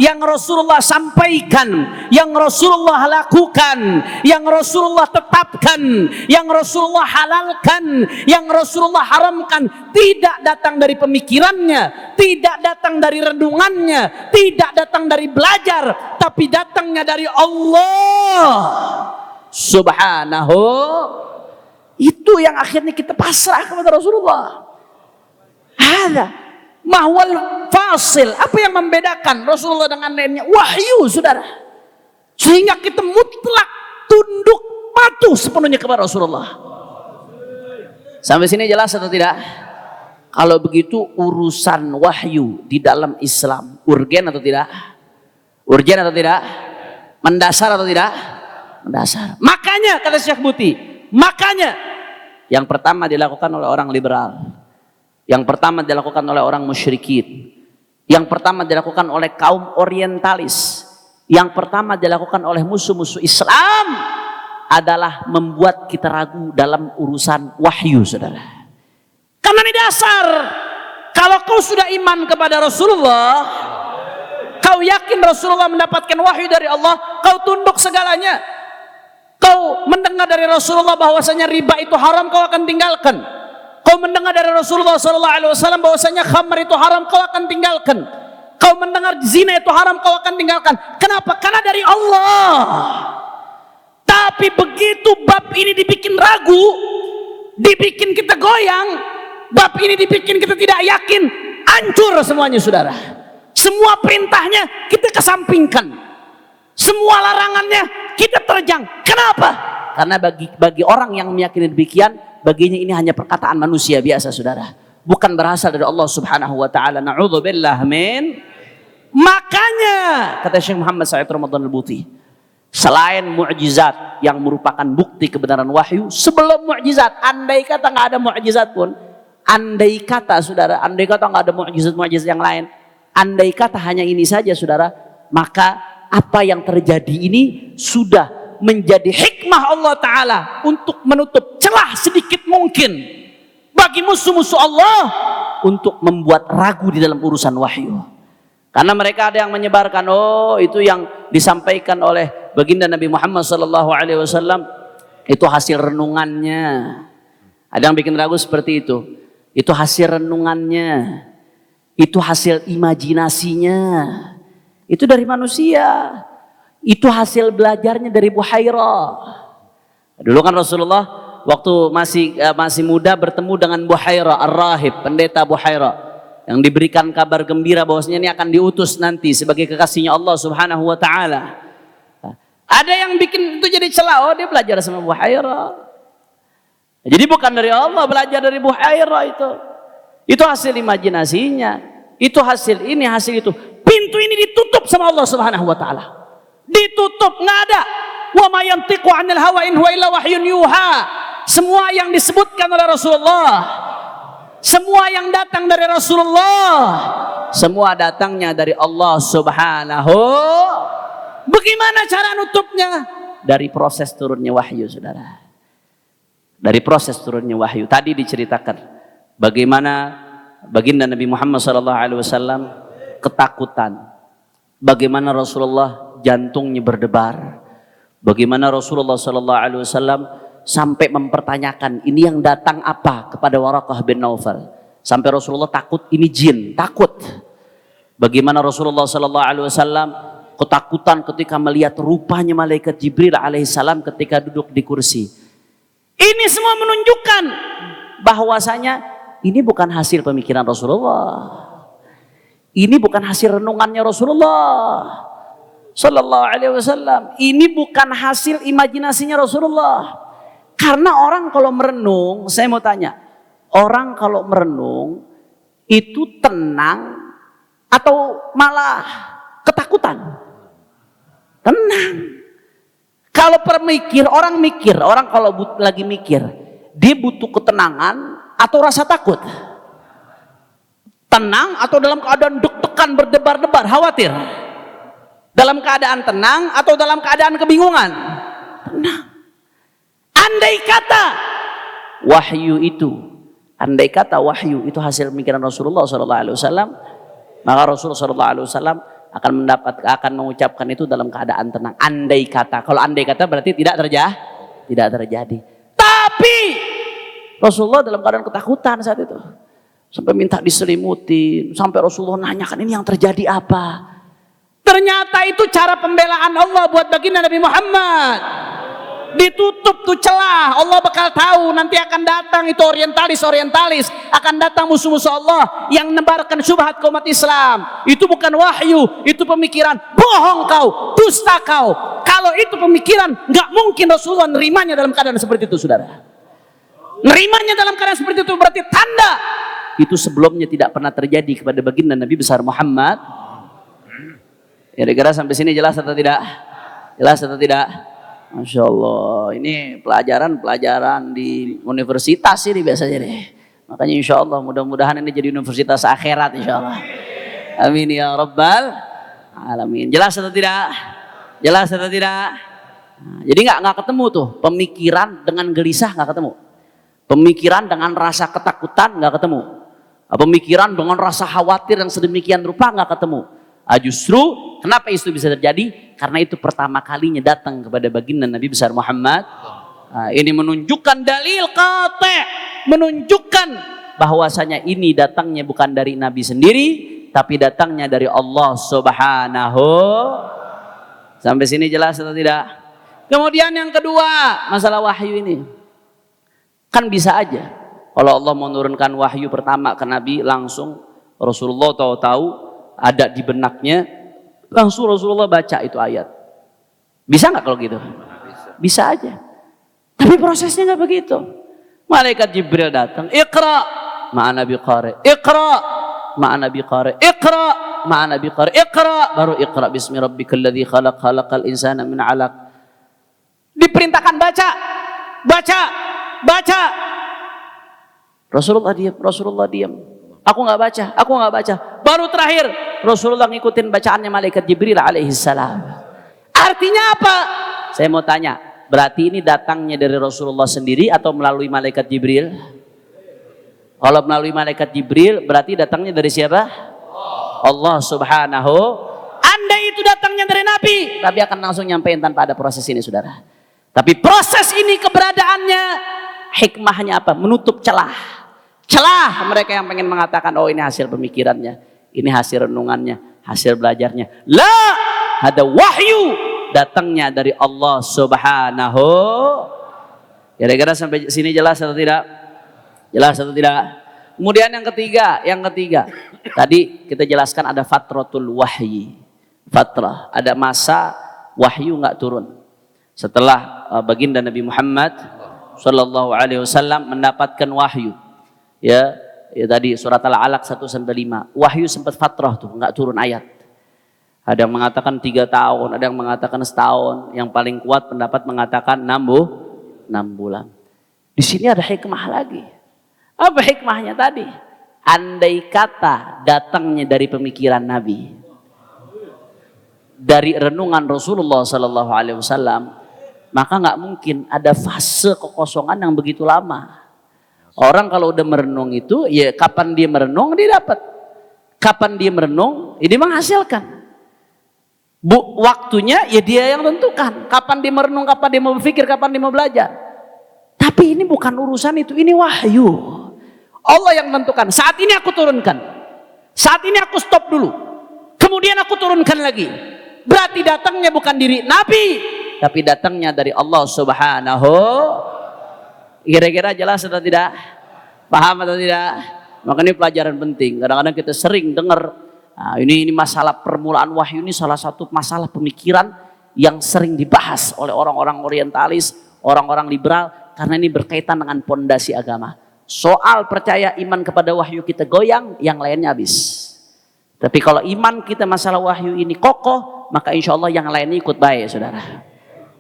yang Rasulullah sampaikan, yang Rasulullah lakukan, yang Rasulullah tetapkan, yang Rasulullah halalkan, yang Rasulullah haramkan tidak datang dari pemikirannya, tidak datang dari renungannya, tidak datang dari belajar, tapi datangnya dari Allah Subhanahu. Itu yang akhirnya kita pasrah kepada Rasulullah. Ada mahwal fasil. Apa yang membedakan Rasulullah dengan lainnya? Wahyu, saudara. Sehingga kita mutlak tunduk patuh sepenuhnya kepada Rasulullah. Sampai sini jelas atau tidak? Kalau begitu urusan wahyu di dalam Islam urgen atau tidak? Urgen atau tidak? Mendasar atau tidak? Mendasar. Makanya kata Syekh Buti, makanya yang pertama dilakukan oleh orang liberal, yang pertama dilakukan oleh orang musyrikin, yang pertama dilakukan oleh kaum orientalis, yang pertama dilakukan oleh musuh-musuh Islam adalah membuat kita ragu dalam urusan wahyu, saudara. Karena ini dasar. Kalau kau sudah iman kepada Rasulullah, kau yakin Rasulullah mendapatkan wahyu dari Allah, kau tunduk segalanya. Kau mendengar dari Rasulullah bahwasanya riba itu haram, kau akan tinggalkan. Kau mendengar dari Rasulullah SAW bahwasanya khamr itu haram, kau akan tinggalkan. Kau mendengar zina itu haram, kau akan tinggalkan. Kenapa? Karena dari Allah. Tapi begitu bab ini dibikin ragu, dibikin kita goyang, bab ini dibikin kita tidak yakin, hancur semuanya, saudara. Semua perintahnya kita kesampingkan. Semua larangannya kita terjang. Kenapa? Karena bagi orang yang meyakini demikian, baginya ini hanya perkataan manusia biasa, saudara. Bukan berasal dari Allah Subhanahu wa taala. Na'udzubillah min. Makanya kata Syekh Muhammad Said Ramadan Al-Buti, selain mukjizat yang merupakan bukti kebenaran wahyu, sebelum mukjizat, andai kata nggak ada mukjizat pun, andai kata, saudara, andai kata nggak ada mukjizat yang lain, andai kata hanya ini saja, saudara, maka apa yang terjadi ini sudah menjadi hikmah Allah Ta'ala untuk menutup celah sedikit mungkin bagi musuh-musuh Allah untuk membuat ragu di dalam urusan wahyu. Karena mereka ada yang menyebarkan, oh itu yang disampaikan oleh baginda Nabi Muhammad SAW itu hasil renungannya. Ada yang bikin ragu seperti itu hasil renungannya, itu hasil imajinasinya. Itu dari manusia. Itu hasil belajarnya dari Buhairah. Dulu kan Rasulullah waktu masih muda bertemu dengan Buhairah Ar-Rahib, pendeta Buhairah, yang diberikan kabar gembira bahwasanya ini akan diutus nanti sebagai kekasihnya Allah Subhanahu wa taala. Ada yang bikin itu jadi celah, oh dia belajar sama Buhairah. Jadi bukan dari Allah, belajar dari Buhairah itu. Itu hasil imajinasinya. Itu hasil ini, hasil itu. Pintu ini ditutup sama Allah Subhanahu wa taala. Ditutup, nggak ada. Wa ma yantiqu 'anil hawa in huwa illa wahyun yuha. Semua yang disebutkan oleh Rasulullah, semua yang datang dari Rasulullah, semua datangnya dari Allah Subhanahu. Bagaimana cara nutupnya? Dari proses turunnya wahyu, saudara. Dari proses turunnya wahyu. Tadi diceritakan bagaimana baginda Nabi Muhammad SAW ketakutan. Bagaimana Rasulullah jantungnya berdebar. Bagaimana Rasulullah SAW sampai mempertanyakan ini yang datang apa kepada Waraqah bin Naufal. Sampai Rasulullah takut ini jin, takut. Bagaimana Rasulullah SAW ketakutan ketika melihat rupanya malaikat Jibril alaihissalam ketika duduk di kursi. Ini semua menunjukkan bahwasanya ini bukan hasil pemikiran Rasulullah. Ini bukan hasil renungannya Rasulullah Sallallahu Alaihi Wasallam. Ini bukan hasil imajinasinya Rasulullah. Karena orang kalau merenung, saya mau tanya, orang kalau merenung itu tenang atau malah ketakutan? Tenang. Kalau orang kalau lagi mikir, dia butuh ketenangan atau rasa takut? Tenang atau dalam keadaan deg-degan berdebar-debar, khawatir? Dalam keadaan tenang atau dalam keadaan kebingungan? Tenang. Andai kata wahyu itu hasil pemikiran Rasulullah SAW, maka Rasulullah SAW akan mengucapkan itu dalam keadaan tenang. Andai kata, kalau andai kata berarti tidak terjadi. Tapi Rasulullah dalam keadaan ketakutan saat itu. Sampai minta diselimutin, sampai Rasulullah nanyakan ini yang terjadi apa. Ternyata itu cara pembelaan Allah buat baginda Nabi Muhammad. Ditutup tuh celah. Allah bakal tahu nanti akan datang itu orientalis akan datang musuh-musuh Allah yang menebarkan syubhat ke umat Islam. Itu bukan wahyu, itu pemikiran. Bohong kau, dusta kau. Kalau itu pemikiran, nggak mungkin Rasulullah nerimanya dalam keadaan seperti itu, saudara. Nerimanya dalam keadaan seperti itu berarti tanda itu sebelumnya tidak pernah terjadi kepada baginda Nabi besar Muhammad. Kira-kira sampai sini jelas atau tidak? Jelas atau tidak? Masya Allah, ini pelajaran di universitas ini biasanya deh. Makanya insya Allah mudah-mudahan ini jadi universitas akhirat insya Allah. Amin ya Rabbal Alamin. Jelas atau tidak? Jelas atau tidak? Nah, jadi nggak ketemu tuh pemikiran dengan gelisah, nggak ketemu. Pemikiran dengan rasa ketakutan nggak ketemu. Pemikiran dengan rasa khawatir yang sedemikian rupa nggak ketemu. Justru kenapa itu bisa terjadi? Karena itu pertama kalinya datang kepada baginda Nabi besar Muhammad. Ini menunjukkan dalil qati', menunjukkan bahwasanya ini datangnya bukan dari Nabi sendiri, tapi datangnya dari Allah Subhanahu. Sampai sini jelas atau tidak? Kemudian yang kedua, masalah wahyu ini. Kan bisa aja kalau Allah menurunkan wahyu pertama ke Nabi langsung Rasulullah tahu ada di benaknya, langsung Rasulullah baca itu ayat. Bisa nggak kalau gitu? Bisa aja. Tapi prosesnya nggak begitu. Malaikat Jibril datang, Iqra ma'ana biqari, Iqra ma'ana biqari, Iqra ma'ana biqari, Iqra, baru Iqra bismi rabbikal ladzi khalaq, khalaqal insana min 'alaq. Diperintahkan baca. Rasulullah diam. Aku nggak baca. Baru terakhir Rasulullah ngikutin bacaannya malaikat Jibril alaihissalam. Artinya apa? Saya mau tanya, berarti ini datangnya dari Rasulullah sendiri atau melalui malaikat Jibril? Kalau melalui malaikat Jibril, berarti datangnya dari siapa? Allah Subhanahu. Andai itu datangnya dari Nabi akan langsung nyampein tanpa ada proses ini, saudara. Tapi proses ini keberadaannya, hikmahnya apa? Menutup celah mereka yang pengen mengatakan, oh ini hasil pemikirannya, ini hasil renungannya, hasil belajarnya. Ada wahyu datangnya dari Allah Subhanahu. Kira-kira sampai sini jelas atau tidak? Jelas atau tidak? Kemudian yang ketiga, tadi kita jelaskan ada fatratul wahyi. Fatrah, ada masa wahyu nggak turun. Setelah baginda Nabi Muhammad sallallahu alaihi wasallam mendapatkan wahyu. Ya tadi surat Al-Alaq 1-5. Wahyu sempat fatrah tuh, nggak turun ayat. Ada yang mengatakan 3 tahun, ada yang mengatakan setahun. Yang paling kuat pendapat mengatakan 6 bulan. Di sini ada hikmah lagi. Apa hikmahnya tadi? Andai kata datangnya dari pemikiran Nabi, dari renungan Rasulullah sallallahu alaihi wasallam, maka nggak mungkin ada fase kekosongan yang begitu lama. Orang kalau udah merenung itu, ya kapan dia merenung dia dapat. Kapan dia merenung, ya dia menghasilkan. Waktunya ya dia yang tentukan. Kapan dia merenung, kapan dia mau berpikir, kapan dia mau belajar. Tapi ini bukan urusan itu, ini wahyu. Allah yang menentukan. Saat ini aku turunkan. Saat ini aku stop dulu. Kemudian aku turunkan lagi. Berarti datangnya bukan diri Nabi, tapi datangnya dari Allah Subhanahu. Kira-kira jelas atau tidak? Paham atau tidak? Maka ini pelajaran penting. Kadang-kadang kita sering dengar, nah, ini masalah permulaan wahyu ini salah satu masalah pemikiran yang sering dibahas oleh orang-orang orientalis, orang-orang liberal, karena ini berkaitan dengan pondasi agama. Soal percaya iman kepada wahyu kita goyang, yang lainnya habis. Tapi kalau iman kita masalah wahyu ini kokoh, maka insya Allah yang lainnya ikut baik, saudara.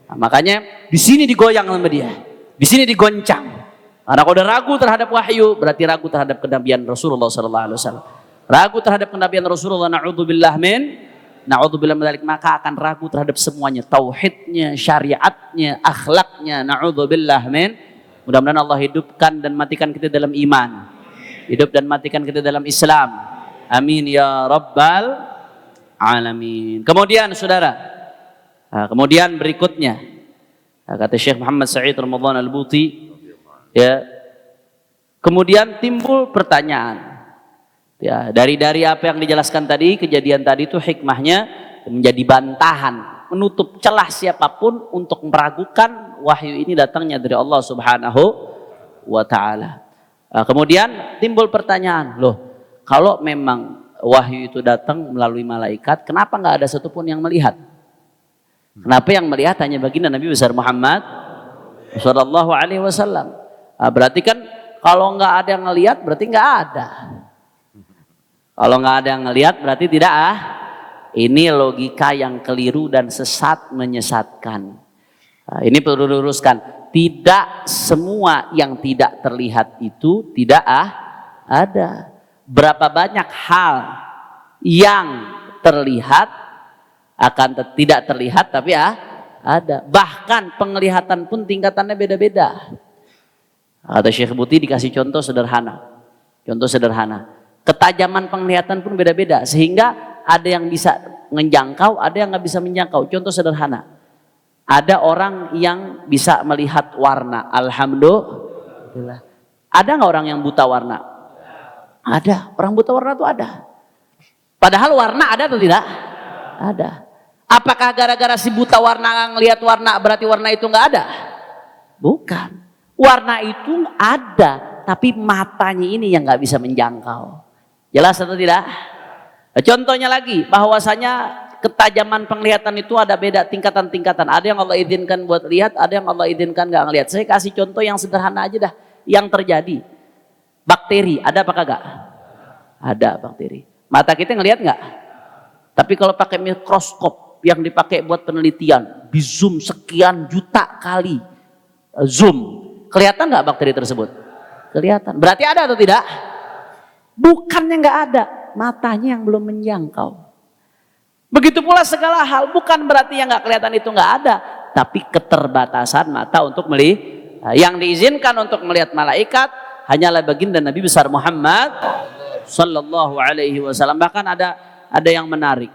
Nah, makanya di sini digoyang sama dia, di sini digoncang. Karena kalau udah ragu terhadap wahyu, berarti ragu terhadap kenabian Rasulullah SAW. Ragu terhadap kenabian Rasulullah, na'udzubillah min dzalik, maka akan ragu terhadap semuanya, tauhidnya, syariatnya, akhlaknya, na'udzubillah min. Mudah-mudahan Allah hidupkan dan matikan kita dalam iman, hidup dan matikan kita dalam Islam. Amin ya Rabbal Alamin. Kemudian saudara, kemudian berikutnya kata Syekh Muhammad Sa'id Ramadhan Al-Buti, ya, kemudian timbul pertanyaan, ya, dari apa yang dijelaskan tadi, kejadian tadi itu hikmahnya menjadi bantahan menutup celah siapapun untuk meragukan wahyu ini datangnya dari Allah Subhanahu wa ta'ala. Kemudian timbul pertanyaan, loh kalau memang wahyu itu datang melalui malaikat, kenapa nggak ada satupun yang melihat? Kenapa yang melihat hanya baginda Nabi besar Muhammad Sallallahu Alaihi Wasallam? Berarti kan kalau nggak ada yang ngelihat berarti nggak ada. Kalau nggak ada yang ngelihat berarti tidak Ini logika yang keliru dan sesat menyesatkan. Ini perlu diluruskan. Tidak semua yang tidak terlihat itu tidak ada. Berapa banyak hal yang terlihat akan tidak terlihat tapi ada. Bahkan penglihatan pun tingkatannya beda-beda. Kata Syekh Buti dikasih contoh sederhana. Contoh sederhana. Ketajaman penglihatan pun beda-beda sehingga ada yang bisa menjangkau, ada yang nggak bisa menjangkau. Contoh sederhana, ada orang yang bisa melihat warna. Alhamdulillah. Ada nggak orang yang buta warna? Ada. Orang buta warna itu ada. Padahal warna ada atau tidak? Ada. Apakah gara-gara si buta warna ngelihat warna berarti warna itu nggak ada? Bukan. Warna itu ada, tapi matanya ini yang nggak bisa menjangkau. Jelas atau tidak? Contohnya lagi, bahwasanya ketajaman penglihatan itu ada beda tingkatan-tingkatan. Ada yang Allah izinkan buat lihat, ada yang Allah izinkan nggak ngelihat. Saya kasih contoh yang sederhana aja dah. Yang terjadi, bakteri, ada apa kagak? Ada bakteri. Mata kita ngelihat nggak? Tapi kalau pakai mikroskop yang dipakai buat penelitian, di zoom sekian juta kali zoom, kelihatan nggak bakteri tersebut? Kelihatan. Berarti ada atau tidak? Bukannya nggak ada. Matanya yang belum menjangkau. Begitu pula segala hal, bukan berarti yang nggak kelihatan itu nggak ada, tapi keterbatasan mata untuk melihat. Yang diizinkan untuk melihat malaikat hanyalah baginda Nabi besar Muhammad Sallallahu Alaihi Wasallam. Bahkan ada yang menarik,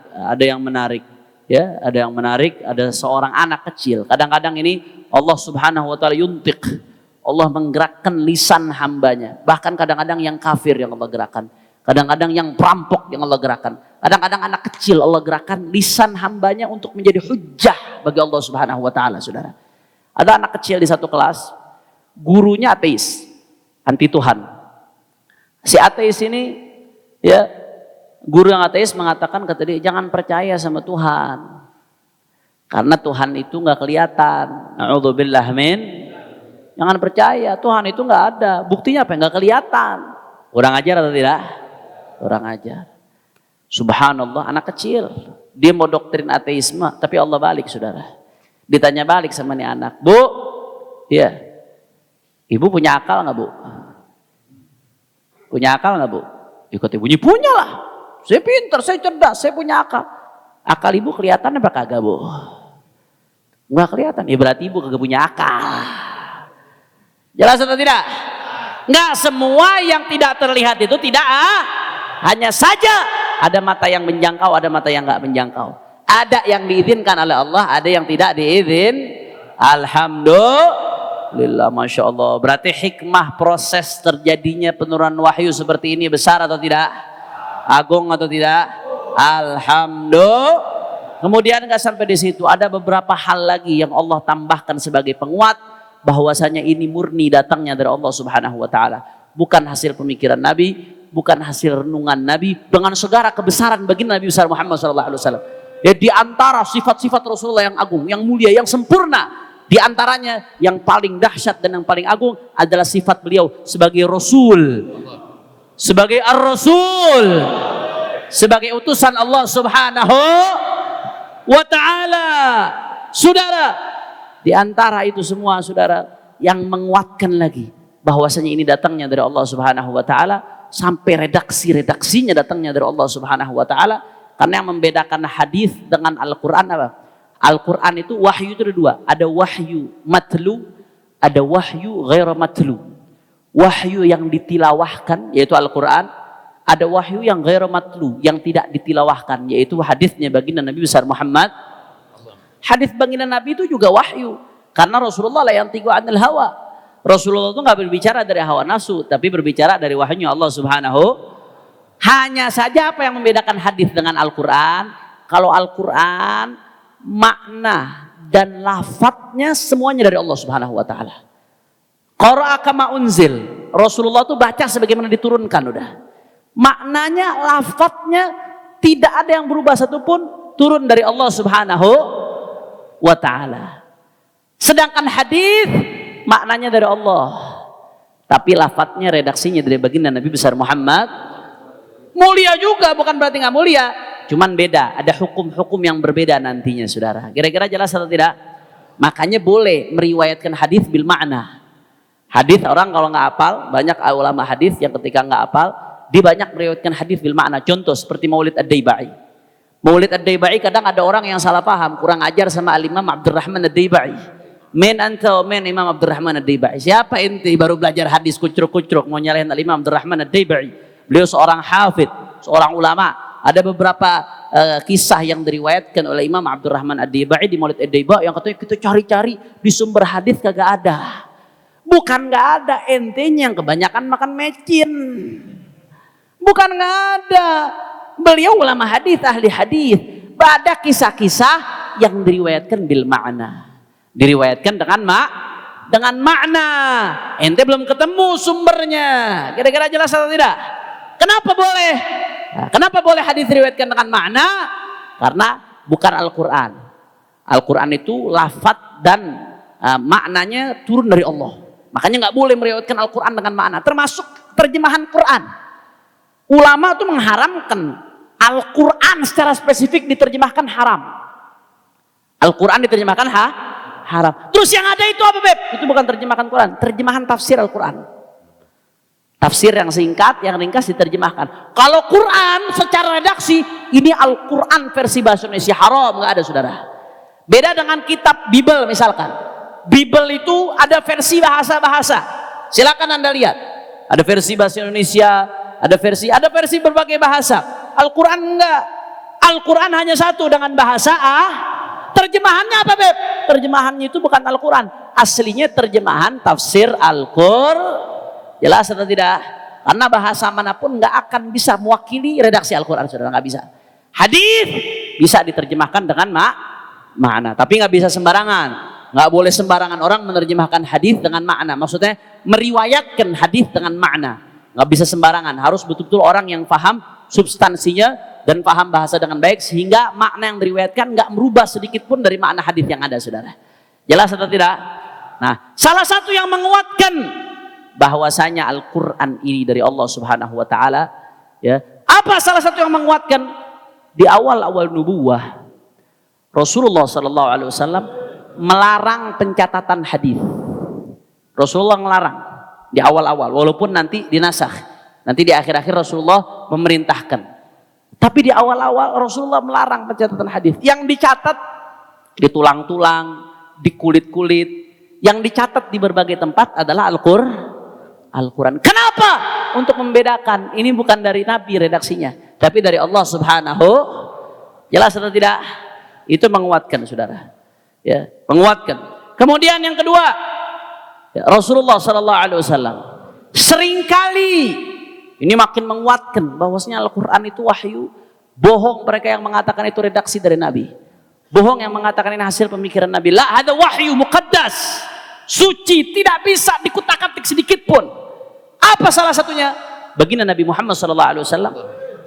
ya, ada yang menarik. Ada seorang anak kecil. Kadang-kadang ini Allah Subhanahu Wa Taala yuntik, Allah menggerakkan lisan hambanya. Bahkan kadang-kadang yang kafir yang Allah gerakkan. Kadang-kadang yang perampok yang Allah gerakan. Kadang-kadang anak kecil Allah gerakan lisan hambanya untuk menjadi hujjah bagi Allah Subhanahu wa ta'ala, saudara. Ada anak kecil di satu kelas, gurunya ateis, anti Tuhan. Si ateis ini, ya, guru yang ateis mengatakan, kata dia, jangan percaya sama Tuhan. Karena Tuhan itu nggak kelihatan. Na'udzubillah min. Jangan percaya, Tuhan itu nggak ada. Buktinya apa? Nggak kelihatan. Kurang ajar atau tidak? Orang ajar. Subhanallah, anak kecil. Dia mau doktrin ateisme, tapi Allah balik, saudara. Ditanya balik sama nih anak, Bu, ya, ibu punya akal nggak, Bu? Punya akal nggak, Bu? Ikut ibunya, punya lah. Saya pintar, saya cerdas, saya punya akal. Akal ibu kelihatan apa kagak, Bu? Nggak kelihatan. Ya berarti ibu kagak punya akal. Jelas atau tidak? Nggak semua yang tidak terlihat itu tidak hanya saja ada mata yang menjangkau, ada mata yang nggak menjangkau. Ada yang diizinkan oleh Allah, ada yang tidak diizin. Alhamdulillah, masya Allah. Berarti hikmah proses terjadinya penurunan wahyu seperti ini besar atau tidak? Agung atau tidak? Alhamdulillah. Kemudian nggak sampai di situ, ada beberapa hal lagi yang Allah tambahkan sebagai penguat bahwasanya ini murni datangnya dari Allah Subhanahu wa taala, bukan hasil pemikiran Nabi, bukan hasil renungan Nabi, dengan segala kebesaran baginda Nabi besar Muhammad sallallahu alaihi wasallam. Ya, di antara sifat-sifat Rasulullah yang agung, yang mulia, yang sempurna, di antaranya yang paling dahsyat dan yang paling agung adalah sifat beliau sebagai Rasul, sebagai Ar-Rasul, sebagai utusan Allah Subhanahu wa taala. Saudara, di antara itu semua, saudara, yang menguatkan lagi bahwasanya ini datangnya dari Allah Subhanahu wa taala, sampai redaksinya datangnya dari Allah Subhanahu wa taala. Karena yang membedakan hadis dengan Al-Qur'an apa? Al-Qur'an itu wahyu itu ada dua, ada wahyu matlu, ada wahyu ghairu matlu. Wahyu yang ditilawahkan yaitu Al-Qur'an, ada wahyu yang ghairu matlu, yang tidak ditilawahkan yaitu hadisnya baginda Nabi besar Muhammad. Hadis baginda Nabi itu juga wahyu, karena Rasulullah la yantiqu anil hawa. Rasulullah itu nggak berbicara dari hawa nafsu, tapi berbicara dari wahyunya Allah Subhanahu. Hanya saja apa yang membedakan hadis dengan Al-Quran? Kalau Al-Quran makna dan lafadznya semuanya dari Allah Subhanahu wa taala. Qara'a kama unzil. Rasulullah tuh baca sebagaimana diturunkan udah. Maknanya, lafadznya tidak ada yang berubah satupun, turun dari Allah Subhanahu wa taala. Sedangkan hadis maknanya dari Allah, tapi lafadznya, redaksinya dari baginda Nabi besar Muhammad. Mulia juga, bukan berarti nggak mulia, cuman beda, ada hukum-hukum yang berbeda nantinya, saudara. Kira-kira jelas atau tidak? Makanya boleh meriwayatkan hadis bil makna. Hadis orang kalau nggak hafal, banyak ulama hadis yang ketika nggak hafal, dia banyak meriwayatkan hadis bil makna. Contoh seperti Maulid Ad-Daibai. Maulid Ad-Daibai kadang ada orang yang salah paham, kurang ajar sama Al-Imam Abdurrahman Ad-Daibai. Men anta men Imam Abdurrahman Ad-Daibai. Siapa ente baru belajar hadis kucruk-kucruk mau nyalahin Al-Imam Abdurrahman Ad-Daibai? Beliau seorang hafid, seorang ulama. Ada beberapa kisah yang diriwayatkan oleh Imam Abdurrahman Ad-Daibai di Maulid Ad-Daibai yang katanya kita cari-cari di sumber hadis kagak ada. Bukan nggak ada, entenya yang kebanyakan makan mecin. Bukan nggak ada. Beliau ulama hadis, ahli hadis. Ada kisah-kisah yang diriwayatkan bil makna. Diriwayatkan dengan makna. Ente belum ketemu sumbernya. Kira-kira jelas atau tidak? Kenapa boleh? Nah, kenapa boleh hadis diriwayatkan dengan makna? Karena bukan Al-Quran. Al-Quran itu lafadz dan maknanya turun dari Allah. Makanya nggak boleh meriwayatkan Al-Quran dengan makna. Termasuk terjemahan Quran. Ulama itu mengharamkan Al-Quran secara spesifik diterjemahkan haram. Al-Quran diterjemahkan haram. Terus yang ada itu apa, Beb? Itu bukan terjemahan Quran, terjemahan tafsir Al-Quran. Tafsir yang singkat, yang ringkas diterjemahkan. Kalau Quran secara redaksi, ini Al-Quran versi bahasa Indonesia haram, nggak ada, saudara. Beda dengan kitab Bible misalkan. Bible itu ada versi bahasa-bahasa. Silakan Anda lihat. Ada versi bahasa Indonesia, ada versi berbagai bahasa. Al-Quran enggak. Al-Quran hanya satu dengan bahasa terjemahannya apa, Beb? Terjemahannya itu bukan Al-Quran. Aslinya terjemahan tafsir Al-Quran. Jelas atau tidak? Karena bahasa manapun nggak akan bisa mewakili redaksi Al-Quran, saudara, nggak bisa. Hadis bisa diterjemahkan dengan makna, tapi nggak bisa sembarangan. Nggak boleh sembarangan orang menerjemahkan hadis dengan makna. Maksudnya meriwayatkan hadis dengan makna. Nggak bisa sembarangan. Harus betul-betul orang yang paham substansinya dan paham bahasa dengan baik sehingga makna yang diriwayatkan nggak merubah sedikit pun dari makna hadis yang ada, saudara. Jelas atau tidak? Nah, salah satu yang menguatkan bahwasanya Al-Quran ini dari Allah Subhanahu wa taala, ya. Apa salah satu yang menguatkan? Di awal-awal nubuwah Rasulullah sallallahu alaihi wasallam melarang pencatatan hadis. Rasulullah melarang di awal-awal, walaupun nanti dinasakh. Nanti di akhir-akhir Rasulullah memerintahkan. Tapi di awal-awal Rasulullah melarang pencatatan hadis. Yang dicatat di tulang-tulang, di kulit-kulit, yang dicatat di berbagai tempat adalah Al-Quran. Kenapa? Untuk membedakan ini bukan dari Nabi redaksinya, tapi dari Allah Subhanahu. Jelas atau tidak? Itu menguatkan, saudara. Ya, menguatkan. Kemudian yang kedua, ya, Rasulullah Sallallahu Alaihi Wasallam seringkali ini makin menguatkan bahwasanya Al-Quran itu wahyu. Bohong mereka yang mengatakan itu redaksi dari Nabi. Bohong yang mengatakan ini hasil pemikiran Nabi. La, ada wahyu muqaddas, suci, tidak bisa dikutak-atik sedikit pun. Apa salah satunya? Baginda Nabi Muhammad SAW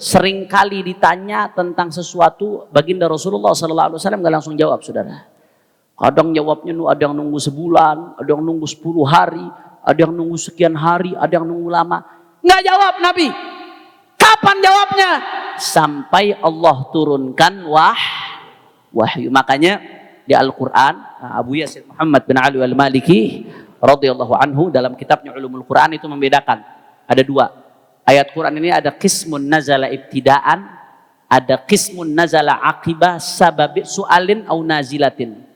seringkali ditanya tentang sesuatu, baginda Rasulullah SAW nggak langsung jawab, saudara. Kadang jawabnya ada yang nunggu sebulan, ada yang nunggu 10 hari, ada yang nunggu sekian hari, ada yang nunggu lama. Nggak jawab Nabi. Kapan jawabnya? Sampai Allah turunkan wahyu. Makanya di Al-Quran, Abu Yasin Muhammad bin Ali al-Maliki radhiyallahu anhu dalam kitabnya Ulumul Quran itu membedakan. Ada dua. Ayat Quran ini ada qismun nazala ibtidaan, ada qismun nazala aqibah sababi su'alin au nazilatin.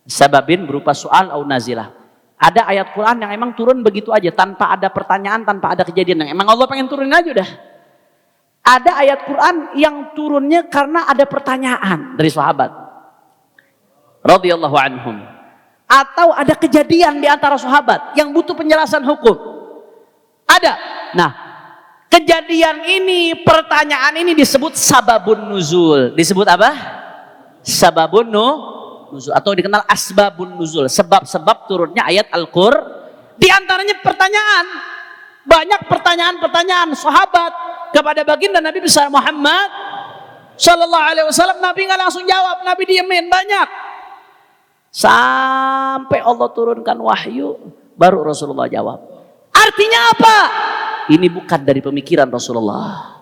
Sababin berupa soal au nazilah. Ada ayat Quran yang emang turun begitu aja tanpa ada pertanyaan, tanpa ada kejadian. Yang emang Allah pengen turunin aja udah. Ada ayat Quran yang turunnya karena ada pertanyaan dari sahabat radhiyallahu anhum. Atau ada kejadian di antara sahabat yang butuh penjelasan hukum. Ada. Nah, kejadian ini, pertanyaan ini disebut sababun nuzul. Disebut apa? sababun nuzul atau dikenal asbabun nuzul, sebab-sebab turunnya ayat Al-Qur'an. Di antaranya pertanyaan, banyak pertanyaan-pertanyaan sahabat kepada baginda Nabi besar Muhammad sallallahu alaihi wasallam. Nabi nggak langsung jawab, Nabi diemin banyak. Sampai Allah turunkan wahyu, baru Rasulullah jawab. Artinya apa? Ini bukan dari pemikiran Rasulullah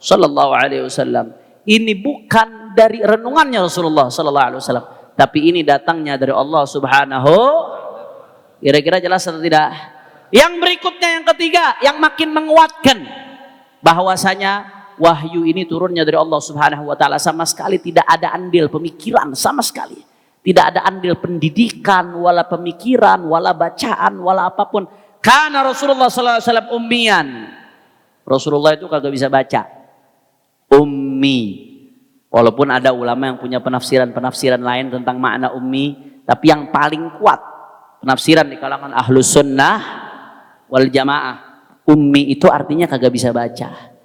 sallallahu alaihi wasallam. Ini bukan dari renungannya Rasulullah sallallahu alaihi wasallam, tapi ini datangnya dari Allah Subhanahu. Kira-kira jelas atau tidak? Yang berikutnya, yang ketiga, yang makin menguatkan bahwasanya wahyu ini turunnya dari Allah Subhanahu wa taala, sama sekali tidak ada andil pemikiran, sama sekali. Tidak ada andil pendidikan, wala pemikiran, wala bacaan, wala apapun. Karena Rasulullah sallallahu alaihi wasallam ummian. Rasulullah itu kagak bisa baca. Ummi. Walaupun ada ulama yang punya penafsiran-penafsiran lain tentang makna ummi, tapi yang paling kuat penafsiran di kalangan ahlus sunnah wal jamaah, ummi itu artinya kagak bisa baca.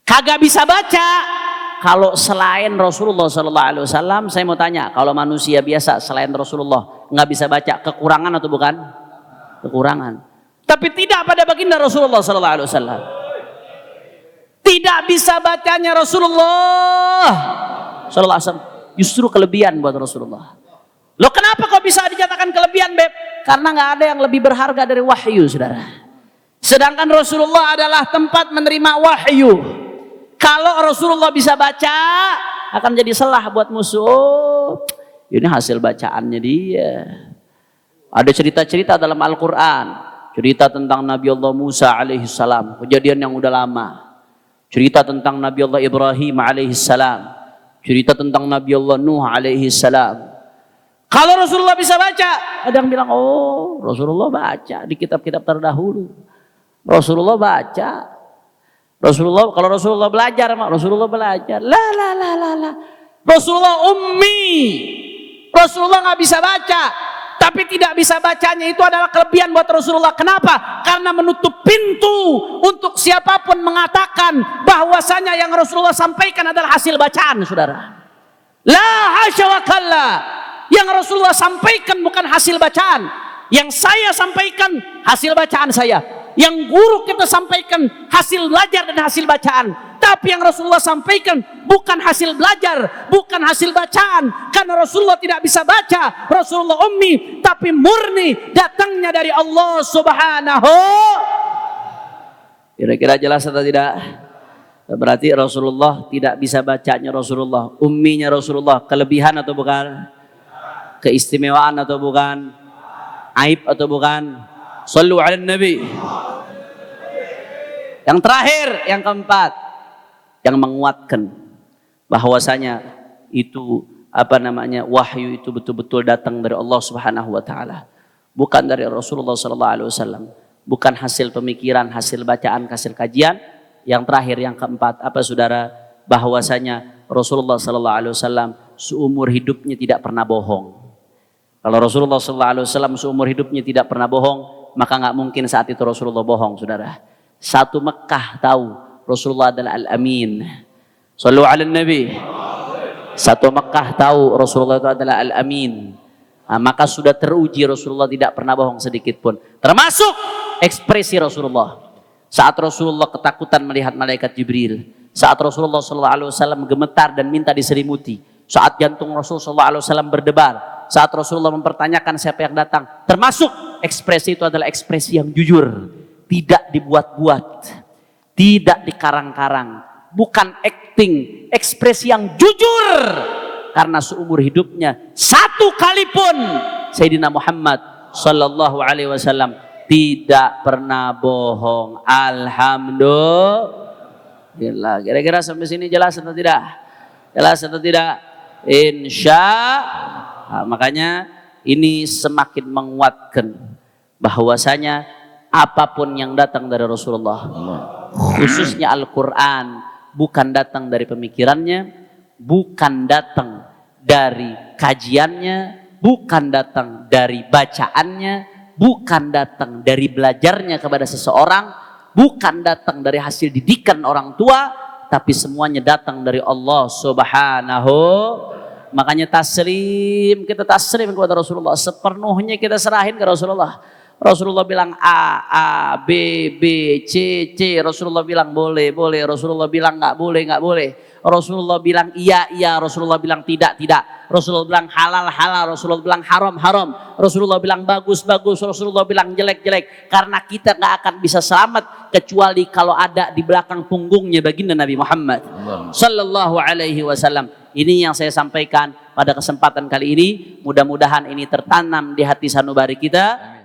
Kagak bisa baca. Kalau selain Rasulullah sallallahu alaihi wasallam, saya mau tanya, kalau manusia biasa selain Rasulullah nggak bisa baca, kekurangan atau bukan? Kekurangan. Tapi tidak pada baginda Rasulullah sallallahu alaihi wasallam. Tidak bisa bacanya Rasulullah sallallahu alaihi wasallam justru kelebihan buat Rasulullah. Loh, kenapa kok bisa dinyatakan kelebihan, Beb? Karena nggak ada yang lebih berharga dari wahyu, saudara. Sedangkan Rasulullah adalah tempat menerima wahyu. Kalau Rasulullah bisa baca, akan jadi celah buat musuh. Ini hasil bacaannya dia. Ada cerita-cerita dalam Al-Quran, cerita tentang Nabi Allah Musa alaihissalam, kejadian yang udah lama. Cerita tentang Nabi Allah Ibrahim alaihissalam, cerita tentang Nabi Allah Nuh alaihissalam. Kalau Rasulullah bisa baca, ada yang bilang, oh Rasulullah baca di kitab-kitab terdahulu. Rasulullah baca. Rasulullah, kalau Rasulullah belajar, Rasulullah belajar. La. Rasulullah ummi. Rasulullah nggak bisa baca. Tapi tidak bisa bacanya itu adalah kelebihan buat Rasulullah. Kenapa? Karena menutup pintu untuk siapapun mengatakan bahwasanya yang Rasulullah sampaikan adalah hasil bacaan, saudara. La hasya wa kalla. Yang Rasulullah sampaikan bukan hasil bacaan. Yang saya sampaikan hasil bacaan saya. Yang guru kita sampaikan hasil belajar dan hasil bacaan. Tapi yang Rasulullah sampaikan bukan hasil belajar, bukan hasil bacaan. Karena Rasulullah tidak bisa baca. Rasulullah ummi, tapi murni datangnya dari Allah Subhanahu. Kira-kira jelas atau tidak? Berarti Rasulullah tidak bisa bacanya Rasulullah. Umminya Rasulullah, kelebihan atau bukan? Keistimewaan atau bukan? Aib atau bukan? Sallu ala Nabi. Yang terakhir, yang keempat, yang menguatkan bahwasanya itu wahyu itu betul-betul datang dari Allah Subhanahu wa taala, bukan dari Rasulullah sallallahu alaihi wasallam, bukan hasil pemikiran, hasil bacaan, hasil kajian. Yang terakhir, yang keempat, apa saudara? Bahwasanya Rasulullah sallallahu alaihi wasallam seumur hidupnya tidak pernah bohong. Kalau Rasulullah sallallahu alaihi wasallam seumur hidupnya tidak pernah bohong, maka nggak mungkin saat itu Rasulullah bohong, saudara. Satu Mekah tahu Rasulullah adalah Al-Amin. Sallu ala Nabi. Satu Mekah tahu Rasulullah itu adalah Al-Amin. Nah, maka sudah teruji Rasulullah tidak pernah bohong sedikit pun. Termasuk ekspresi Rasulullah. Saat Rasulullah ketakutan melihat malaikat Jibril. Saat Rasulullah SAW gemetar dan minta diselimuti. Saat jantung Rasulullah SAW berdebar. Saat Rasulullah mempertanyakan siapa yang datang. Termasuk ekspresi itu adalah ekspresi yang jujur. Tidak dibuat-buat, tidak dikarang-karang, bukan acting, ekspresi yang jujur. Karena seumur hidupnya satu kali pun Sayyidina Muhammad sallallahu alaihi wasallam tidak pernah bohong. Alhamdulillah. Kira-kira sampai sini jelas atau tidak? Jelas atau tidak? Makanya ini semakin menguatkan bahwasanya apapun yang datang dari Rasulullah, khususnya Al-Quran, bukan datang dari pemikirannya, bukan datang dari kajiannya, bukan datang dari bacaannya, bukan datang dari belajarnya kepada seseorang, bukan datang dari hasil didikan orang tua, tapi semuanya datang dari Allah Subhanahu. Makanya taslim, kita taslim kepada Rasulullah, sepenuhnya kita serahin ke Rasulullah. Rasulullah bilang A, B, B, C, C. Rasulullah bilang boleh, boleh. Rasulullah bilang nggak boleh, nggak boleh. Rasulullah bilang iya, iya. Rasulullah bilang tidak, tidak. Rasulullah bilang halal, halal. Rasulullah bilang haram, haram. Rasulullah bilang bagus, bagus. Rasulullah bilang jelek, jelek. Karena kita nggak akan bisa selamat kecuali kalau ada di belakang punggungnya baginda Nabi Muhammad Sallallahu Alaihi Wasallam. Ini yang saya sampaikan pada kesempatan kali ini. Mudah-mudahan ini tertanam di hati sanubari kita.